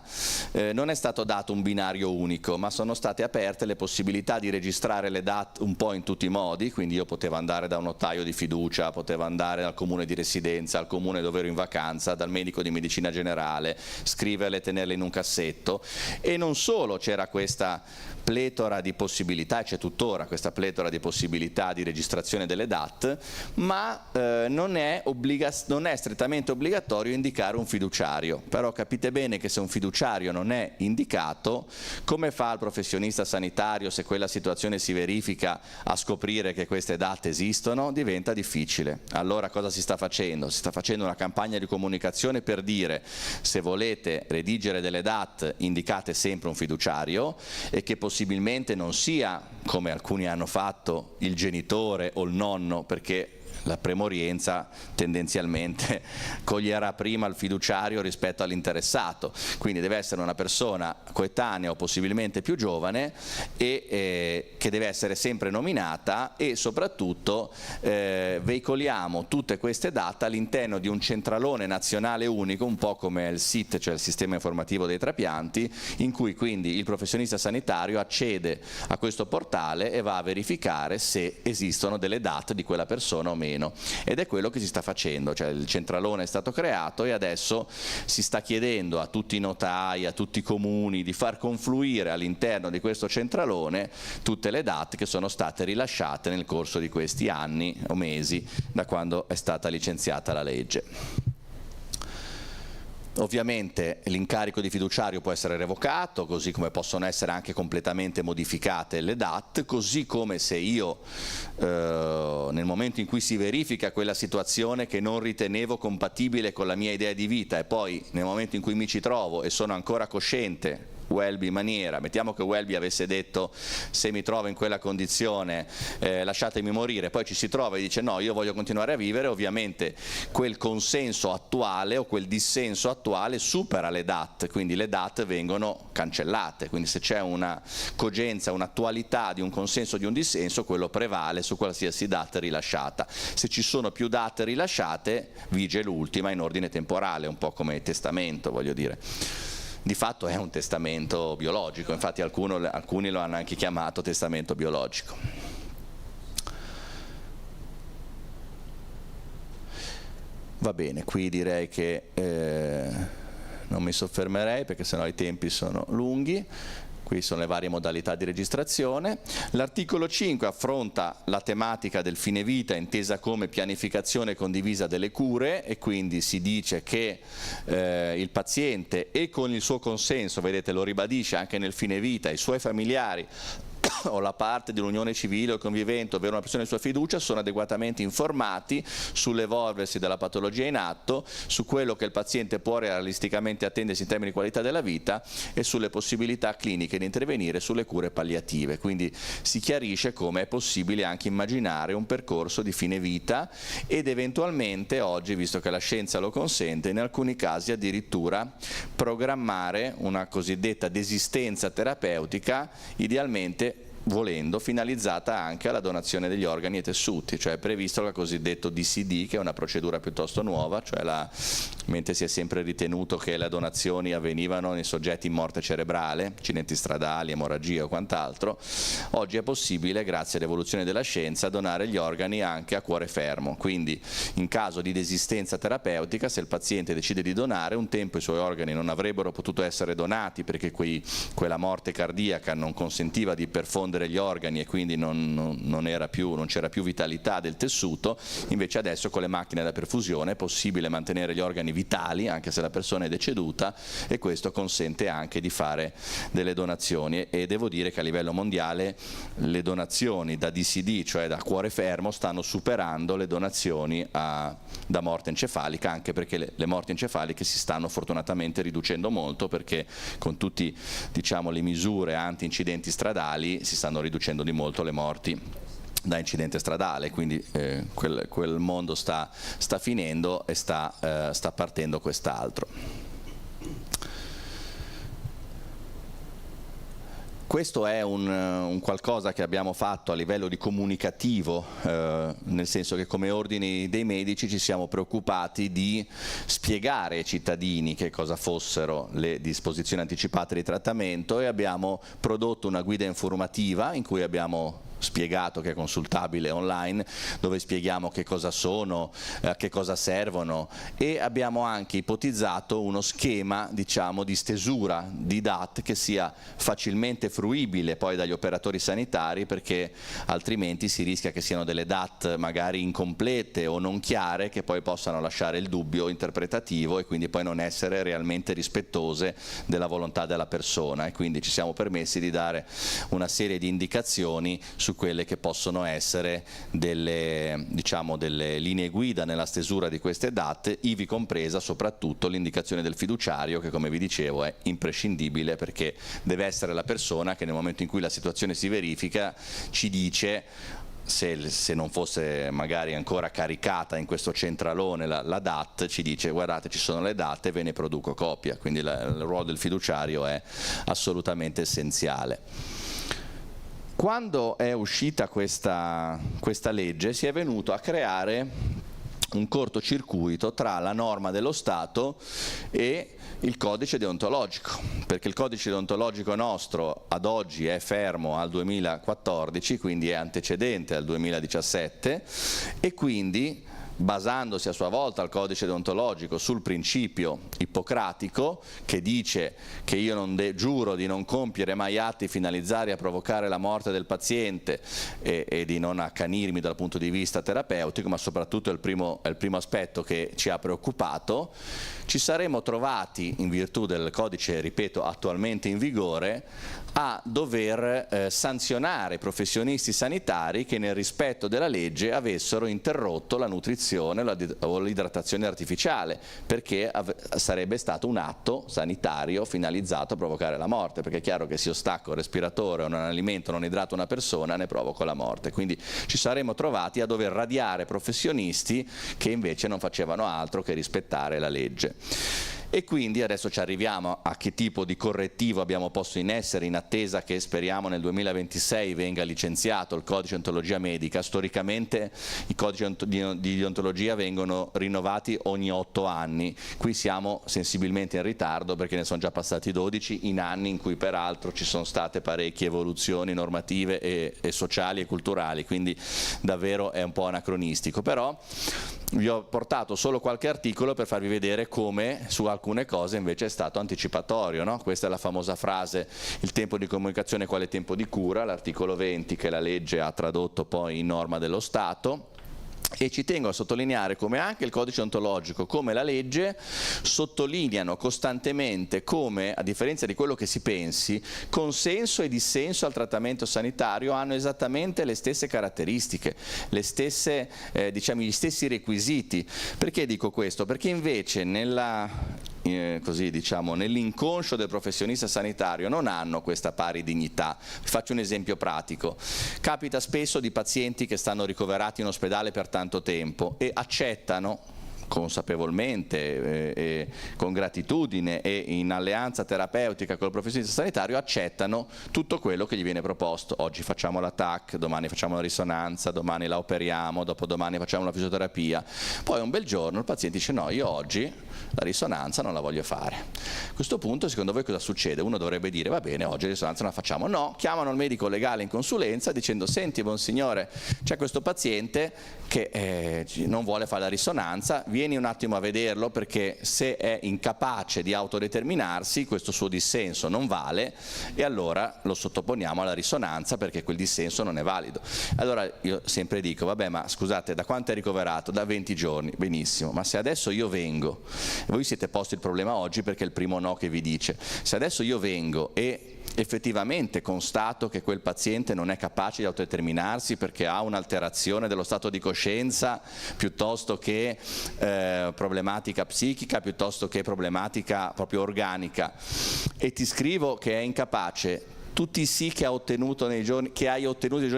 non è stato dato un binario unico, ma sono state aperte le possibilità di registrare le DAT un po' in tutti i modi, quindi io potevo andare da un notaio di fiducia, potevo andare al comune di residenza, al comune dove ero in vacanza, dal medico di medicina generale, scriverle e tenerle in un cassetto. E non solo c'era questa pletora di possibilità, e c'è tuttora questa pletora di possibilità di registrazione delle DAT, ma non è strettamente obbligatorio indicare un fiduciario. Però capite bene che se un fiduciario non è indicato, come fa il professionista sanitario, se quella situazione si verifica, a scoprire che queste DAT esistono? Diventa difficile. Allora cosa si sta facendo? Si sta facendo una campagna di comunicazione per dire: se volete redigere delle DAT indicate sempre un fiduciario, e che possibilmente non sia, come alcuni hanno fatto, il genitore o il nonno, perché la premorienza tendenzialmente coglierà prima il fiduciario rispetto all'interessato, quindi deve essere una persona coetanea o possibilmente più giovane e che deve essere sempre nominata, e soprattutto veicoliamo tutte queste DAT all'interno di un centralone nazionale unico, un po' come il SIT, cioè il sistema informativo dei trapianti, in cui quindi il professionista sanitario accede a questo portale e va a verificare se esistono delle DAT di quella persona o meno. Ed è quello che si sta facendo, cioè il centralone è stato creato e adesso si sta chiedendo a tutti i notai, a tutti i comuni di far confluire all'interno di questo centralone tutte le DAT che sono state rilasciate nel corso di questi anni o mesi da quando è stata licenziata la legge. Ovviamente l'incarico di fiduciario può essere revocato, così come possono essere anche completamente modificate le DAT, così come se io nel momento in cui si verifica quella situazione che non ritenevo compatibile con la mia idea di vita, e poi nel momento in cui mi ci trovo e sono ancora cosciente, Welby maniera, mettiamo che Welby avesse detto: se mi trovo in quella condizione lasciatemi morire, poi ci si trova e dice no, io voglio continuare a vivere, ovviamente quel consenso attuale o quel dissenso attuale supera le DAT, quindi le DAT vengono cancellate, quindi se c'è una cogenza, un'attualità di un consenso o di un dissenso, quello prevale su qualsiasi DAT rilasciata. Se ci sono più DAT rilasciate, vige l'ultima in ordine temporale, un po' come il testamento, voglio dire. Di fatto è un testamento biologico, infatti alcuni lo hanno anche chiamato testamento biologico. Va bene, qui direi che non mi soffermerei perché sennò i tempi sono lunghi. Qui sono le varie modalità di registrazione. L'articolo 5 affronta la tematica del fine vita intesa come pianificazione condivisa delle cure, e quindi si dice che il paziente, e con il suo consenso, vedete, lo ribadisce anche nel fine vita, i suoi familiari o la parte dell'unione civile o convivente, ovvero una persona di sua fiducia, sono adeguatamente informati sull'evolversi della patologia in atto, su quello che il paziente può realisticamente attendersi in termini di qualità della vita e sulle possibilità cliniche di intervenire sulle cure palliative. Quindi si chiarisce come è possibile anche immaginare un percorso di fine vita ed eventualmente oggi, visto che la scienza lo consente, in alcuni casi addirittura programmare una cosiddetta desistenza terapeutica, idealmente, volendo, finalizzata anche alla donazione degli organi e tessuti, cioè è previsto il cosiddetto DCD, che è una procedura piuttosto nuova, cioè mentre si è sempre ritenuto che le donazioni avvenivano nei soggetti in morte cerebrale, accidenti stradali, emorragie o quant'altro. Oggi è possibile, grazie all'evoluzione della scienza, donare gli organi anche a cuore fermo, quindi in caso di desistenza terapeutica, se il paziente decide di donare, un tempo i suoi organi non avrebbero potuto essere donati perché quella morte cardiaca non consentiva di perfondere gli organi e quindi non c'era più vitalità del tessuto, invece adesso con le macchine da perfusione è possibile mantenere gli organi vitali anche se la persona è deceduta, e questo consente anche di fare delle donazioni, e devo dire che a livello mondiale le donazioni da DCD, cioè da cuore fermo, stanno superando le donazioni da morte encefalica, anche perché le morti encefaliche si stanno fortunatamente riducendo molto, perché con tutte, diciamo, le misure anti-incidenti stradali si stanno riducendo di molto le morti da incidente stradale, quindi quel mondo sta finendo e sta partendo quest'altro. Questo è un qualcosa che abbiamo fatto a livello di comunicativo, nel senso che come ordini dei medici ci siamo preoccupati di spiegare ai cittadini che cosa fossero le disposizioni anticipate di trattamento, e abbiamo prodotto una guida informativa in cui abbiamo spiegato, che è consultabile online, dove spieghiamo che cosa sono, a che cosa servono, e abbiamo anche ipotizzato uno schema, diciamo, di stesura di DAT che sia facilmente fruibile poi dagli operatori sanitari, perché altrimenti si rischia che siano delle DAT magari incomplete o non chiare, che poi possano lasciare il dubbio interpretativo e quindi poi non essere realmente rispettose della volontà della persona, e quindi ci siamo permessi di dare una serie di indicazioni su quelle che possono essere delle linee guida nella stesura di queste DAT, ivi compresa soprattutto l'indicazione del fiduciario, che come vi dicevo è imprescindibile, perché deve essere la persona che nel momento in cui la situazione si verifica ci dice, se non fosse magari ancora caricata in questo centralone la DAT, ci dice: guardate, ci sono le DAT e ve ne produco copia. Quindi il ruolo del fiduciario è assolutamente essenziale. Quando è uscita questa legge si è venuto a creare un cortocircuito tra la norma dello Stato e il codice deontologico, perché il codice deontologico nostro ad oggi è fermo al 2014, quindi è antecedente al 2017, e quindi, basandosi a sua volta al codice deontologico sul principio ippocratico che dice che io giuro di non compiere mai atti finalizzati a provocare la morte del paziente e di non accanirmi dal punto di vista terapeutico, ma soprattutto è il primo aspetto che ci ha preoccupato, ci saremmo trovati, in virtù del codice, ripeto, attualmente in vigore, a dover sanzionare professionisti sanitari che nel rispetto della legge avessero interrotto la nutrizione o l'idratazione artificiale, perché sarebbe stato un atto sanitario finalizzato a provocare la morte, perché è chiaro che se io stacco il respiratore o non alimento, non idrato una persona, ne provoco la morte. Quindi ci saremmo trovati a dover radiare professionisti che invece non facevano altro che rispettare la legge. E quindi adesso ci arriviamo a che tipo di correttivo abbiamo posto in essere, in attesa che speriamo nel 2026 venga licenziato il codice di deontologia medica. Storicamente i codici di deontologia vengono rinnovati ogni 8 anni, qui siamo sensibilmente in ritardo perché ne sono già passati 12, in anni in cui peraltro ci sono state parecchie evoluzioni normative e sociali e culturali, quindi davvero è un po' anacronistico. Però vi ho portato solo qualche articolo per farvi vedere come su alcune cose invece è stato anticipatorio, no? Questa è la famosa frase: il tempo di comunicazione quale tempo di cura, l'articolo 20 che la legge ha tradotto poi in norma dello Stato. E ci tengo a sottolineare come anche il codice ontologico, come la legge, sottolineano costantemente come, a differenza di quello che si pensi, consenso e dissenso al trattamento sanitario hanno esattamente le stesse caratteristiche, le stesse, gli stessi requisiti. Perché dico questo? Perché invece nell'inconscio del professionista sanitario non hanno questa pari dignità. Vi faccio un esempio pratico. Capita spesso di pazienti che stanno ricoverati in ospedale per tanto tempo e accettano consapevolmente e con gratitudine e in alleanza terapeutica col professionista sanitario accettano tutto quello che gli viene proposto. Oggi facciamo la TAC, domani facciamo la risonanza, domani la operiamo, dopodomani facciamo la fisioterapia. Poi un bel giorno il paziente dice no, io oggi la risonanza non la voglio fare. A questo punto secondo voi cosa succede? Uno dovrebbe dire va bene, oggi la risonanza non la facciamo. No, chiamano il medico legale in consulenza dicendo senti buon signore, c'è questo paziente che non vuole fare la risonanza, vieni un attimo a vederlo perché se è incapace di autodeterminarsi questo suo dissenso non vale e allora lo sottoponiamo alla risonanza perché quel dissenso non è valido. Allora io sempre dico vabbè ma scusate da quanto è ricoverato? Da 20 giorni, benissimo, ma se adesso io vengo, voi siete posti il problema oggi perché è il primo no che vi dice, se adesso io vengo e effettivamente constato che quel paziente non è capace di autodeterminarsi perché ha un'alterazione dello stato di coscienza piuttosto che problematica psichica, piuttosto che problematica proprio organica e ti scrivo che è incapace, tutti i sì che hai ottenuto nei giorni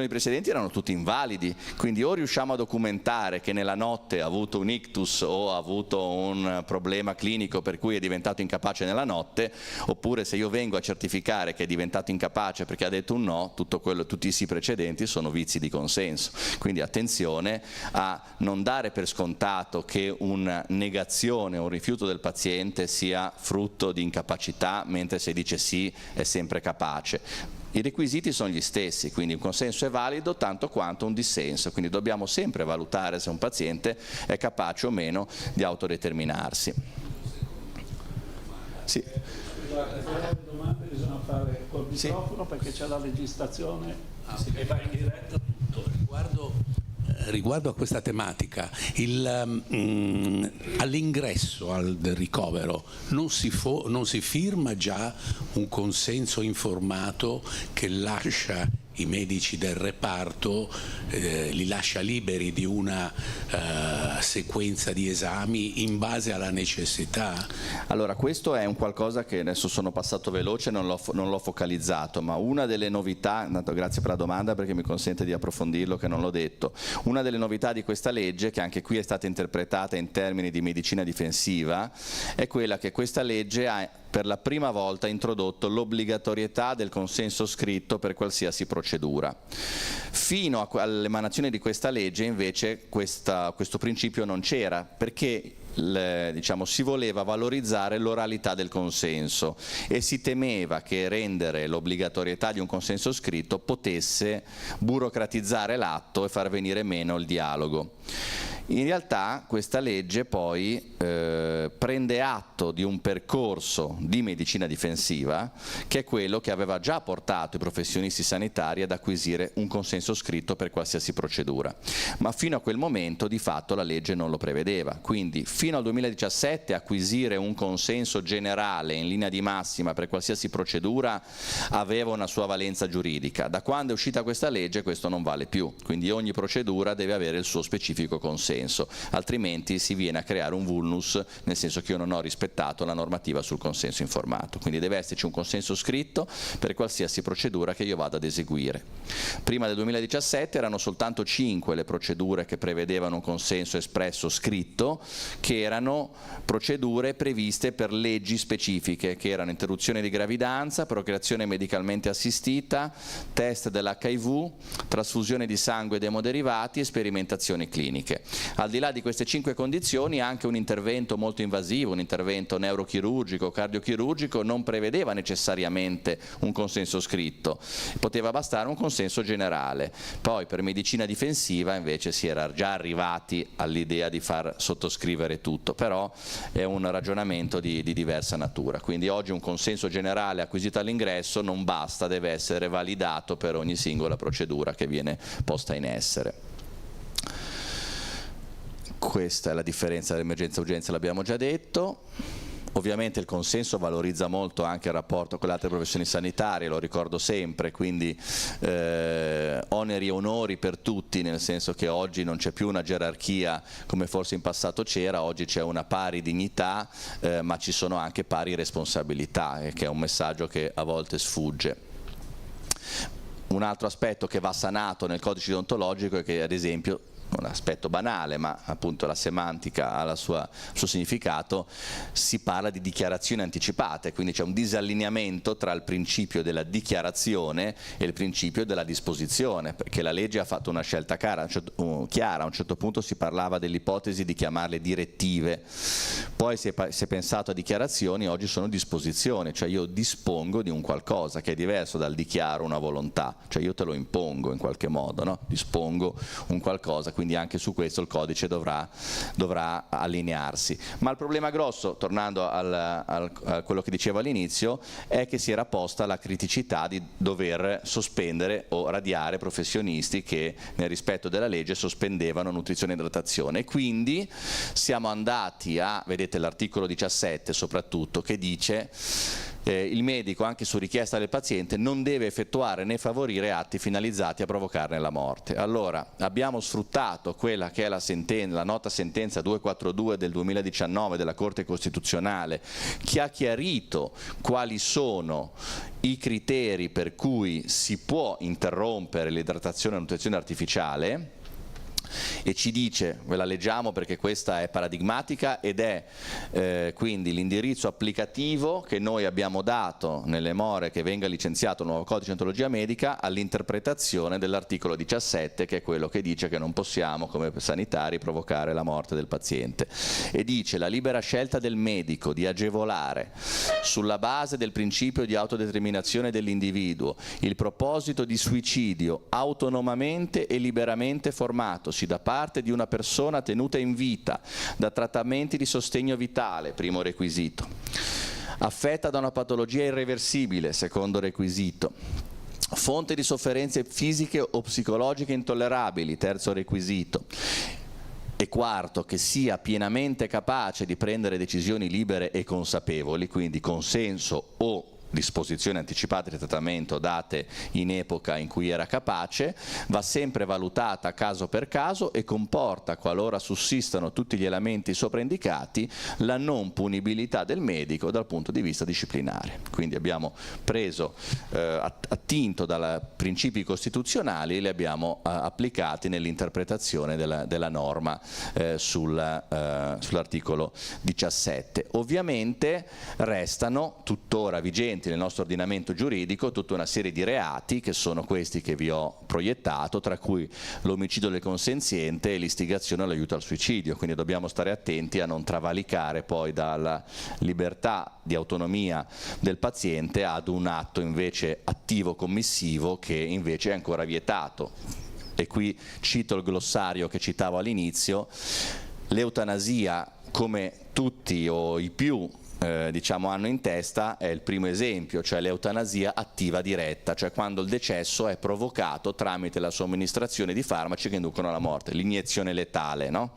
precedenti erano tutti invalidi, quindi o riusciamo a documentare che nella notte ha avuto un ictus o ha avuto un problema clinico per cui è diventato incapace nella notte, oppure se io vengo a certificare che è diventato incapace perché ha detto un no, tutti i sì precedenti sono vizi di consenso. Quindi attenzione a non dare per scontato che una negazione o un rifiuto del paziente sia frutto di incapacità, mentre se dice sì è sempre capace. I requisiti sono gli stessi, quindi un consenso è valido tanto quanto un dissenso, quindi dobbiamo sempre valutare se un paziente è capace o meno di autodeterminarsi. Sì. Le domande bisogna fare col microfono perché c'è la legislazione e va in diretta tutto. Riguardo a questa tematica, all'ingresso del ricovero non si firma già un consenso informato che lascia i medici del reparto, li lascia liberi di una sequenza di esami in base alla necessità? Allora questo è un qualcosa che adesso sono passato veloce, non l'ho focalizzato, ma una delle novità, grazie per la domanda perché mi consente di approfondirlo che non l'ho detto, una delle novità di questa legge, che anche qui è stata interpretata in termini di medicina difensiva, è quella che questa legge ha per la prima volta introdotto l'obbligatorietà del consenso scritto per qualsiasi procedura. Fino all'emanazione di questa legge invece questo principio non c'era, perché si voleva valorizzare l'oralità del consenso e si temeva che rendere l'obbligatorietà di un consenso scritto potesse burocratizzare l'atto e far venire meno il dialogo. In realtà questa legge poi prende atto di un percorso di medicina difensiva che è quello che aveva già portato i professionisti sanitari ad acquisire un consenso scritto per qualsiasi procedura, ma fino a quel momento di fatto la legge non lo prevedeva, quindi fino al 2017 acquisire un consenso generale in linea di massima per qualsiasi procedura aveva una sua valenza giuridica. Da quando è uscita questa legge questo non vale più, quindi ogni procedura deve avere il suo specifico consenso, altrimenti si viene a creare un vulnus, nel senso che io non ho rispettato la normativa sul consenso informato, quindi deve esserci un consenso scritto per qualsiasi procedura che io vada ad eseguire. Prima del 2017 erano soltanto 5 le procedure che prevedevano un consenso espresso scritto, che erano procedure previste per leggi specifiche, che erano interruzione di gravidanza, procreazione medicalmente assistita, test dell'HIV, trasfusione di sangue ed emoderivati e sperimentazioni cliniche. Al di là di queste 5 condizioni anche un intervento molto invasivo, un intervento neurochirurgico, cardiochirurgico non prevedeva necessariamente un consenso scritto, poteva bastare un consenso generale. Poi per medicina difensiva invece si era già arrivati all'idea di far sottoscrivere tutto, però è un ragionamento di diversa natura, quindi oggi un consenso generale acquisito all'ingresso non basta, deve essere validato per ogni singola procedura che viene posta in essere. Questa è la differenza dell'emergenza-urgenza, l'abbiamo già detto. Ovviamente il consenso valorizza molto anche il rapporto con le altre professioni sanitarie, lo ricordo sempre, quindi oneri e onori per tutti, nel senso che oggi non c'è più una gerarchia come forse in passato c'era, oggi c'è una pari dignità, ma ci sono anche pari responsabilità, che è un messaggio che a volte sfugge. Un altro aspetto che va sanato nel codice deontologico è che ad esempio un aspetto banale, ma appunto la semantica ha il suo significato, si parla di dichiarazioni anticipate, quindi c'è un disallineamento tra il principio della dichiarazione e il principio della disposizione, perché la legge ha fatto una scelta chiara, a un certo punto si parlava dell'ipotesi di chiamarle direttive, poi si è pensato a dichiarazioni, oggi sono disposizioni, cioè io dispongo di un qualcosa che è diverso dal dichiaro una volontà, cioè io te lo impongo in qualche modo, no? Dispongo un qualcosa, quindi anche su questo il codice dovrà allinearsi. Ma il problema grosso, tornando a quello che dicevo all'inizio, è che si era posta la criticità di dover sospendere o radiare professionisti che nel rispetto della legge sospendevano nutrizione e idratazione, e quindi siamo andati a, vedete l'articolo 17 soprattutto, che dice il medico, anche su richiesta del paziente, non deve effettuare né favorire atti finalizzati a provocarne la morte. Allora, abbiamo sfruttato quella che è la nota sentenza 242 del 2019 della Corte Costituzionale, che ha chiarito quali sono i criteri per cui si può interrompere l'idratazione e la nutrizione artificiale, e ci dice, ve la leggiamo perché questa è paradigmatica ed è quindi l'indirizzo applicativo che noi abbiamo dato nelle more che venga licenziato il nuovo codice di deontologia medica all'interpretazione dell'articolo 17, che è quello che dice che non possiamo come sanitari provocare la morte del paziente, e dice: la libera scelta del medico di agevolare sulla base del principio di autodeterminazione dell'individuo il proposito di suicidio autonomamente e liberamente formatosi da parte di una persona tenuta in vita da trattamenti di sostegno vitale, primo requisito, affetta da una patologia irreversibile, secondo requisito, fonte di sofferenze fisiche o psicologiche intollerabili, terzo requisito, e quarto, che sia pienamente capace di prendere decisioni libere e consapevoli, quindi consenso o disposizioni anticipate di trattamento date in epoca in cui era capace, va sempre valutata caso per caso e comporta, qualora sussistano tutti gli elementi sopraindicati, la non punibilità del medico dal punto di vista disciplinare. Quindi abbiamo preso, attinto dai principi costituzionali, e li abbiamo applicati nell'interpretazione della norma sull'articolo 17. Ovviamente restano tuttora vigenti nel nostro ordinamento giuridico tutta una serie di reati, che sono questi che vi ho proiettato, tra cui l'omicidio del consenziente e l'istigazione all'aiuto al suicidio, quindi dobbiamo stare attenti a non travalicare poi dalla libertà di autonomia del paziente ad un atto invece attivo commissivo che invece è ancora vietato. E qui cito il glossario che citavo all'inizio: l'eutanasia, come tutti o i più diciamo hanno in testa, è il primo esempio, cioè l'eutanasia attiva diretta, cioè quando il decesso è provocato tramite la somministrazione di farmaci che inducono alla morte, l'iniezione letale, no?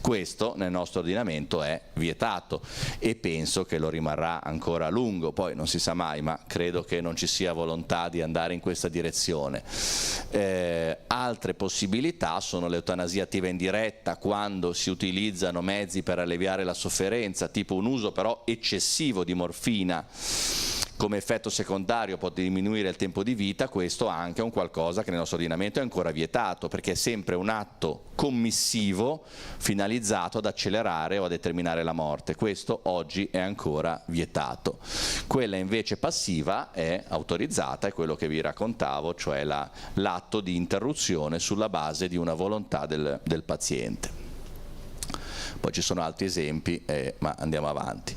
Questo nel nostro ordinamento è vietato e penso che lo rimarrà ancora a lungo, poi non si sa mai, ma credo che non ci sia volontà di andare in questa direzione. Altre possibilità sono l'eutanasia attiva indiretta, quando si utilizzano mezzi per alleviare la sofferenza, tipo un uso però eccessivo di morfina come effetto secondario può diminuire il tempo di vita. Questo anche è un qualcosa che nel nostro ordinamento è ancora vietato, perché è sempre un atto commissivo finalizzato ad accelerare o a determinare la morte. Questo oggi è ancora vietato. Quella invece passiva è autorizzata, è quello che vi raccontavo, cioè l'atto di interruzione sulla base di una volontà del paziente. Poi ci sono altri esempi, ma andiamo avanti.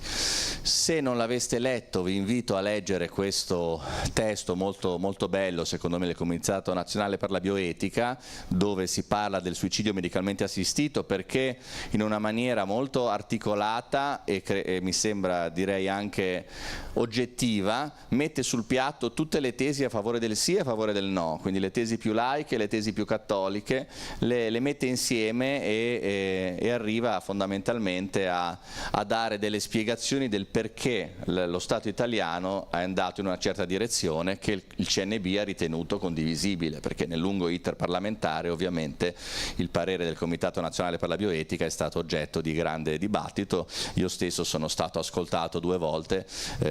Se non l'aveste letto, vi invito a leggere questo testo molto, molto bello, secondo me, del Comitato Nazionale per la Bioetica, dove si parla del suicidio medicalmente assistito, perché in una maniera molto articolata e mi sembra, direi, anche oggettiva, mette sul piatto tutte le tesi a favore del sì e a favore del no, quindi le tesi più laiche, le tesi più cattoliche, le mette insieme e arriva fondamentalmente a dare delle spiegazioni del perché lo Stato italiano è andato in una certa direzione che il CNB ha ritenuto condivisibile, perché nel lungo iter parlamentare ovviamente il parere del Comitato Nazionale per la Bioetica è stato oggetto di grande dibattito. Io stesso sono stato ascoltato 2 volte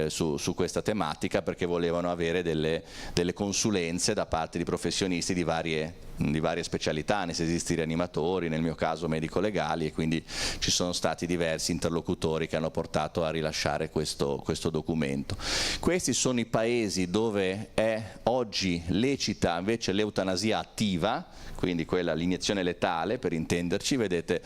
su questa tematica, perché volevano avere delle consulenze da parte di professionisti di varie di varie specialità, anestesisti rianimatori, nel mio caso medico-legali, e quindi ci sono stati diversi interlocutori che hanno portato a rilasciare questo documento. Questi sono i paesi dove è oggi lecita invece l'eutanasia attiva, quindi quella l'iniezione letale, per intenderci. Vedete,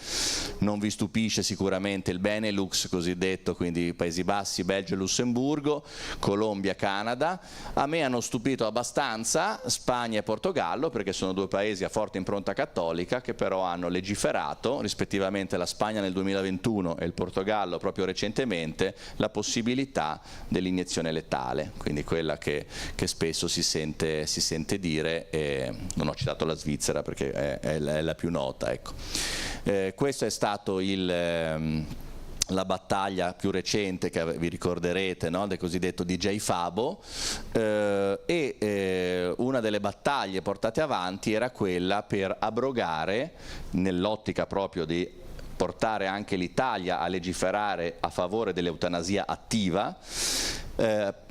non vi stupisce sicuramente il Benelux cosiddetto, quindi Paesi Bassi, Belgio e Lussemburgo, Colombia, Canada. A me hanno stupito abbastanza Spagna e Portogallo, perché sono due paesi a forte impronta cattolica che però hanno legiferato, rispettivamente la Spagna nel 2021 e il Portogallo proprio recentemente, la possibilità dell'iniezione letale, quindi quella che spesso si sente dire, e non ho citato la Svizzera perché è la più nota, ecco. Questo è stato la battaglia più recente che vi ricorderete, no? Del cosiddetto DJ Fabo, e una delle battaglie portate avanti era quella per abrogare, nell'ottica proprio di portare anche l'Italia a legiferare a favore dell'eutanasia attiva,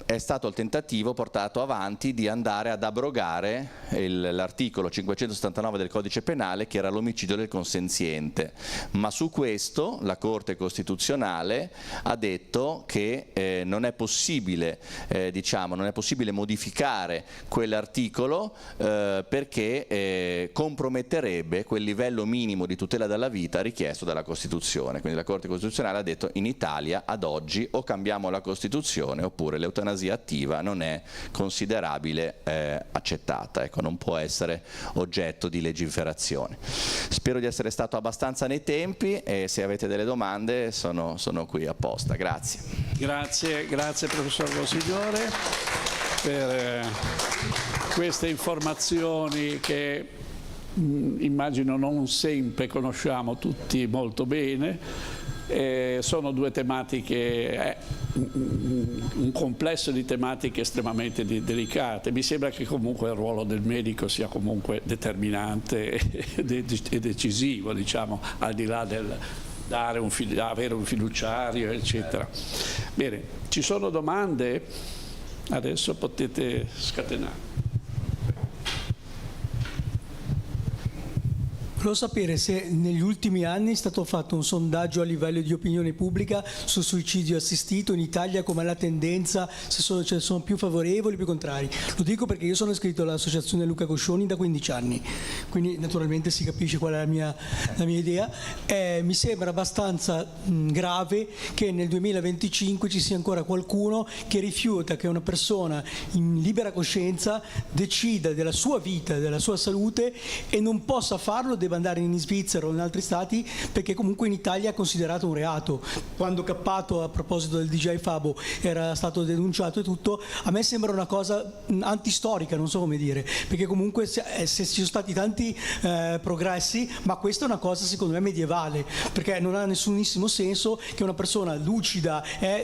è stato il tentativo portato avanti di andare ad abrogare l'articolo 579 del Codice Penale, che era l'omicidio del consenziente, ma su questo la Corte Costituzionale ha detto che non è possibile modificare quell'articolo perché comprometterebbe quel livello minimo di tutela della vita richiesto dalla Costituzione. Quindi la Corte Costituzionale ha detto: in Italia ad oggi o cambiamo la Costituzione oppure l'eutanasia attiva non è considerabile accettata, ecco, non può essere oggetto di legiferazione. Spero di essere stato abbastanza nei tempi e se avete delle domande sono qui apposta. Grazie. Grazie professor Rossignore per queste informazioni che immagino non sempre conosciamo tutti molto bene. Sono due tematiche, un complesso di tematiche estremamente delicate. Mi sembra che comunque il ruolo del medico sia comunque determinante e decisivo, diciamo, al di là del avere un fiduciario, eccetera. Bene, ci sono domande? Adesso potete scatenare. Volevo sapere se negli ultimi anni è stato fatto un sondaggio a livello di opinione pubblica sul suicidio assistito in Italia, com'è la tendenza, se sono più favorevoli o più contrari. Lo dico perché io sono iscritto all'associazione Luca Coscioni da 15 anni, quindi naturalmente si capisce qual è la mia idea. Mi sembra abbastanza grave che nel 2025 ci sia ancora qualcuno che rifiuta che una persona in libera coscienza decida della sua vita, della sua salute, e non possa farlo, deve andare in Svizzera o in altri stati, perché comunque in Italia è considerato un reato. Quando Cappato, a proposito del DJ Fabo, era stato denunciato e tutto, a me sembra una cosa antistorica, non so come dire, perché comunque se ci sono stati tanti progressi, ma questa è una cosa secondo me medievale, perché non ha nessunissimo senso che una persona lucida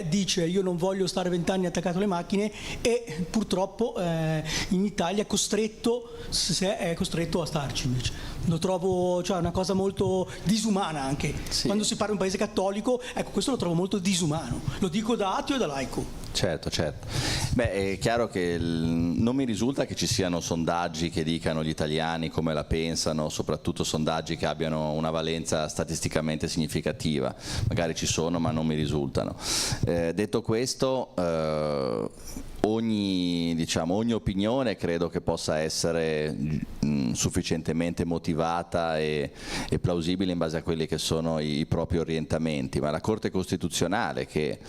dice io non voglio stare 20 anni attaccato alle macchine, e purtroppo in Italia è costretto a starci invece. Lo trovo una cosa molto disumana anche. Sì. Quando si parla di un paese cattolico, ecco, questo lo trovo molto disumano. Lo dico da ateo e da laico. Certo. Beh, è chiaro che non mi risulta che ci siano sondaggi che dicano gli italiani come la pensano, soprattutto sondaggi che abbiano una valenza statisticamente significativa. Magari ci sono, ma non mi risultano. Detto questo, ogni opinione credo che possa essere sufficientemente motivata e plausibile in base a quelli che sono i propri orientamenti, ma la Corte Costituzionale, che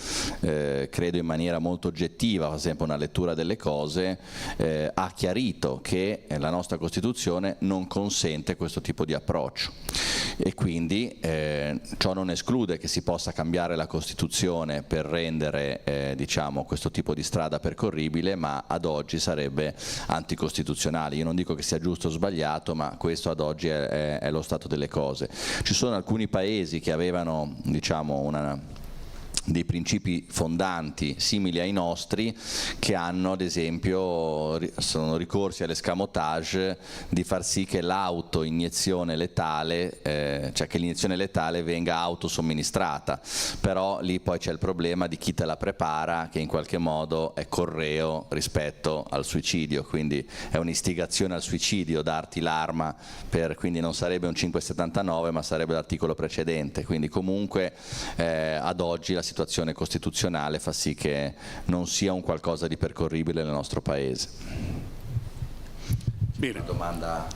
credo in maniera molto oggettiva fa sempre una lettura delle cose, ha chiarito che la nostra Costituzione non consente questo tipo di approccio, e quindi ciò non esclude che si possa cambiare la Costituzione per rendere questo tipo di strada percorribile, ma ad oggi sarebbe anticostituzionale. Io non dico che sia giusto o sbagliato, ma questo ad oggi è lo stato delle cose. Ci sono alcuni paesi che avevano dei principi fondanti simili ai nostri, che hanno ad esempio, sono ricorsi all'escamotage di far sì che l'autoiniezione letale, cioè che l'iniezione letale venga autosomministrata, però lì poi c'è il problema di chi te la prepara, che in qualche modo è correo rispetto al suicidio, quindi è un'istigazione al suicidio darti l'arma, quindi non sarebbe un 579 ma sarebbe l'articolo precedente, quindi comunque ad oggi la situazione costituzionale fa sì che non sia un qualcosa di percorribile nel nostro Paese. Bene. Domanda.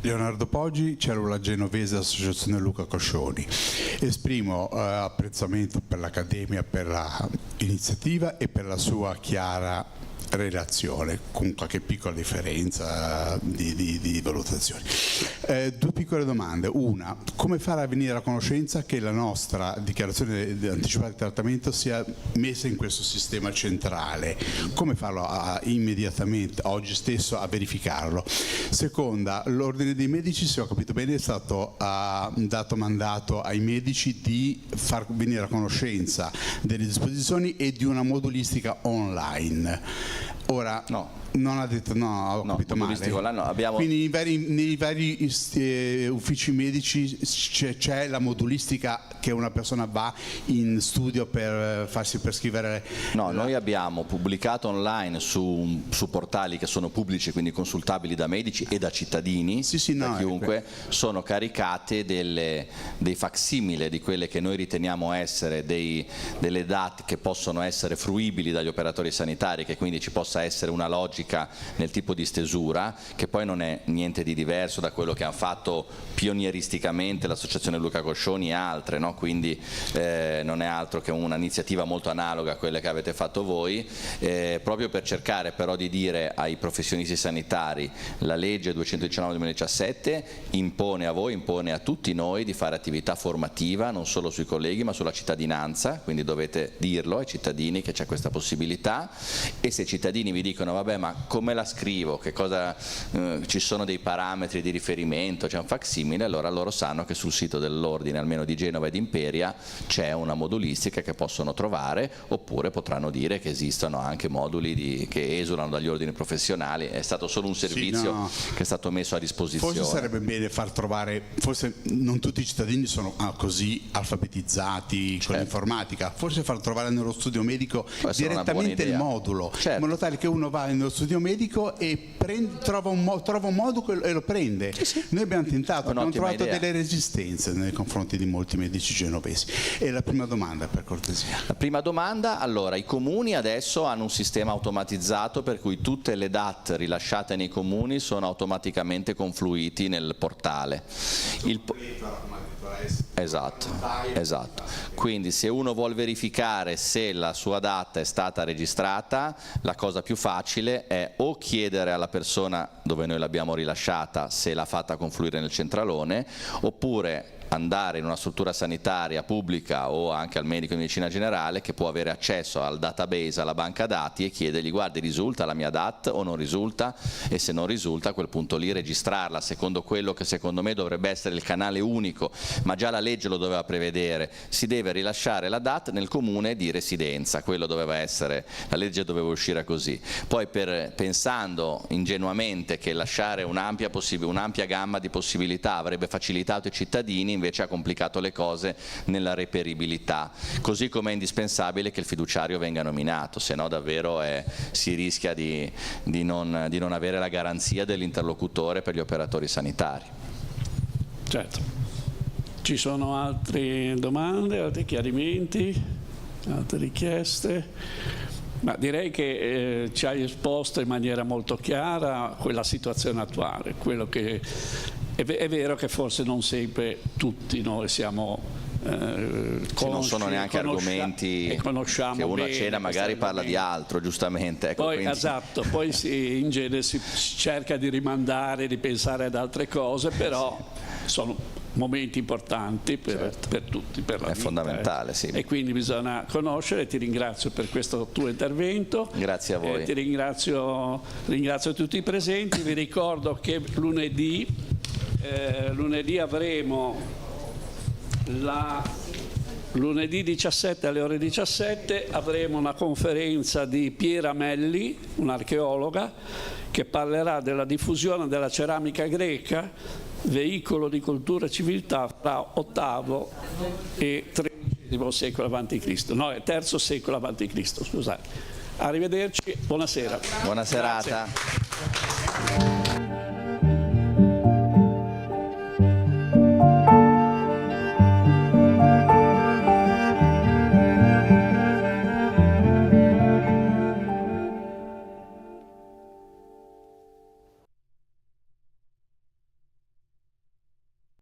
Leonardo Poggi, cellula genovese Associazione Luca Coscioni. Esprimo apprezzamento per l'Accademia, per l'iniziativa e per la sua chiara relazione, con qualche piccola differenza di valutazioni. Due piccole domande. Una, come fare a venire a conoscenza che la nostra dichiarazione anticipata di trattamento sia messa in questo sistema centrale? Come farlo immediatamente, oggi stesso, a verificarlo? Seconda, l'Ordine dei Medici, se ho capito bene, è stato dato mandato ai medici di far venire a conoscenza delle disposizioni e di una modulistica online. Ora, no. Non ha detto, no, ho capito male. Abbiamo... Quindi nei vari uffici medici c'è la modulistica che una persona va in studio per scrivere? No, noi abbiamo pubblicato online su portali che sono pubblici, quindi consultabili da medici e da cittadini, da chiunque, sono caricate dei facsimile di quelle che noi riteniamo essere delle DAT che possono essere fruibili dagli operatori sanitari, che quindi ci possa essere una logica nel tipo di stesura, che poi non è niente di diverso da quello che hanno fatto pionieristicamente l'Associazione Luca Coscioni e altre, no? Quindi non è altro che un'iniziativa molto analoga a quelle che avete fatto voi, proprio per cercare però di dire ai professionisti sanitari: la legge 219/2017 impone a voi, impone a tutti noi di fare attività formativa non solo sui colleghi ma sulla cittadinanza, quindi dovete dirlo ai cittadini che c'è questa possibilità, e se i cittadini vi dicono vabbè ma come la scrivo, che cosa, ci sono dei parametri di riferimento, c'è un facsimile, allora loro sanno che sul sito dell'Ordine, almeno di Genova e di Imperia, c'è una modulistica che possono trovare, oppure potranno dire che esistono anche moduli che esulano dagli ordini professionali. È stato solo un servizio che è stato messo a disposizione. Forse sarebbe bene far trovare, forse non tutti i cittadini sono così alfabetizzati con l'informatica, forse far trovare nello studio medico direttamente il modulo, in modo tale che uno va nello studio medico e trova un modulo e lo prende. Noi abbiamo tentato, abbiamo trovato delle resistenze nei confronti di molti medici genovesi. E la prima domanda, per cortesia. La prima domanda, allora, i comuni adesso hanno un sistema automatizzato per cui tutte le DAT rilasciate nei comuni sono automaticamente confluiti nel portale. Esatto. Quindi se uno vuol verificare se la sua DAT è stata registrata, la cosa più facile è o chiedere alla persona dove noi l'abbiamo rilasciata se l'ha fatta confluire nel centralone, oppure andare in una struttura sanitaria pubblica o anche al medico di medicina generale che può avere accesso al database, alla banca dati, e chiedergli: guardi, risulta la mia DAT o non risulta? E se non risulta, a quel punto lì registrarla secondo quello che secondo me dovrebbe essere il canale unico, ma già la legge lo doveva prevedere: si deve rilasciare la DAT nel comune di residenza, quello doveva essere, la legge doveva uscire così. Poi pensando ingenuamente che lasciare un'ampia gamma di possibilità avrebbe facilitato i cittadini, invece ha complicato le cose nella reperibilità, così come è indispensabile che il fiduciario venga nominato, se no davvero si rischia di non avere la garanzia dell'interlocutore per gli operatori sanitari. Certo. Ci sono altre domande, altri chiarimenti, altre richieste? Ma direi che ci hai esposto in maniera molto chiara quella situazione attuale, quello che è vero che forse non sempre tutti noi siamo non sono neanche argomenti che uno a cena magari parla di altro, giustamente. Ecco, poi, esatto, poi in genere si cerca di rimandare, di pensare ad altre cose, però sono momenti importanti per tutti, per la vita. È fondamentale, sì. E quindi bisogna conoscere. Ti ringrazio per questo tuo intervento. Grazie a voi. Ti ringrazio tutti i presenti. Vi ricordo che lunedì avremo Lunedì 17 alle ore 17 avremo una conferenza di Piera Melli, un'archeologa, che parlerà della diffusione della ceramica greca, veicolo di cultura e civiltà fra VIII e XIII secolo a.C., no, III secolo a.C., scusate. Arrivederci, buonasera. Buona serata.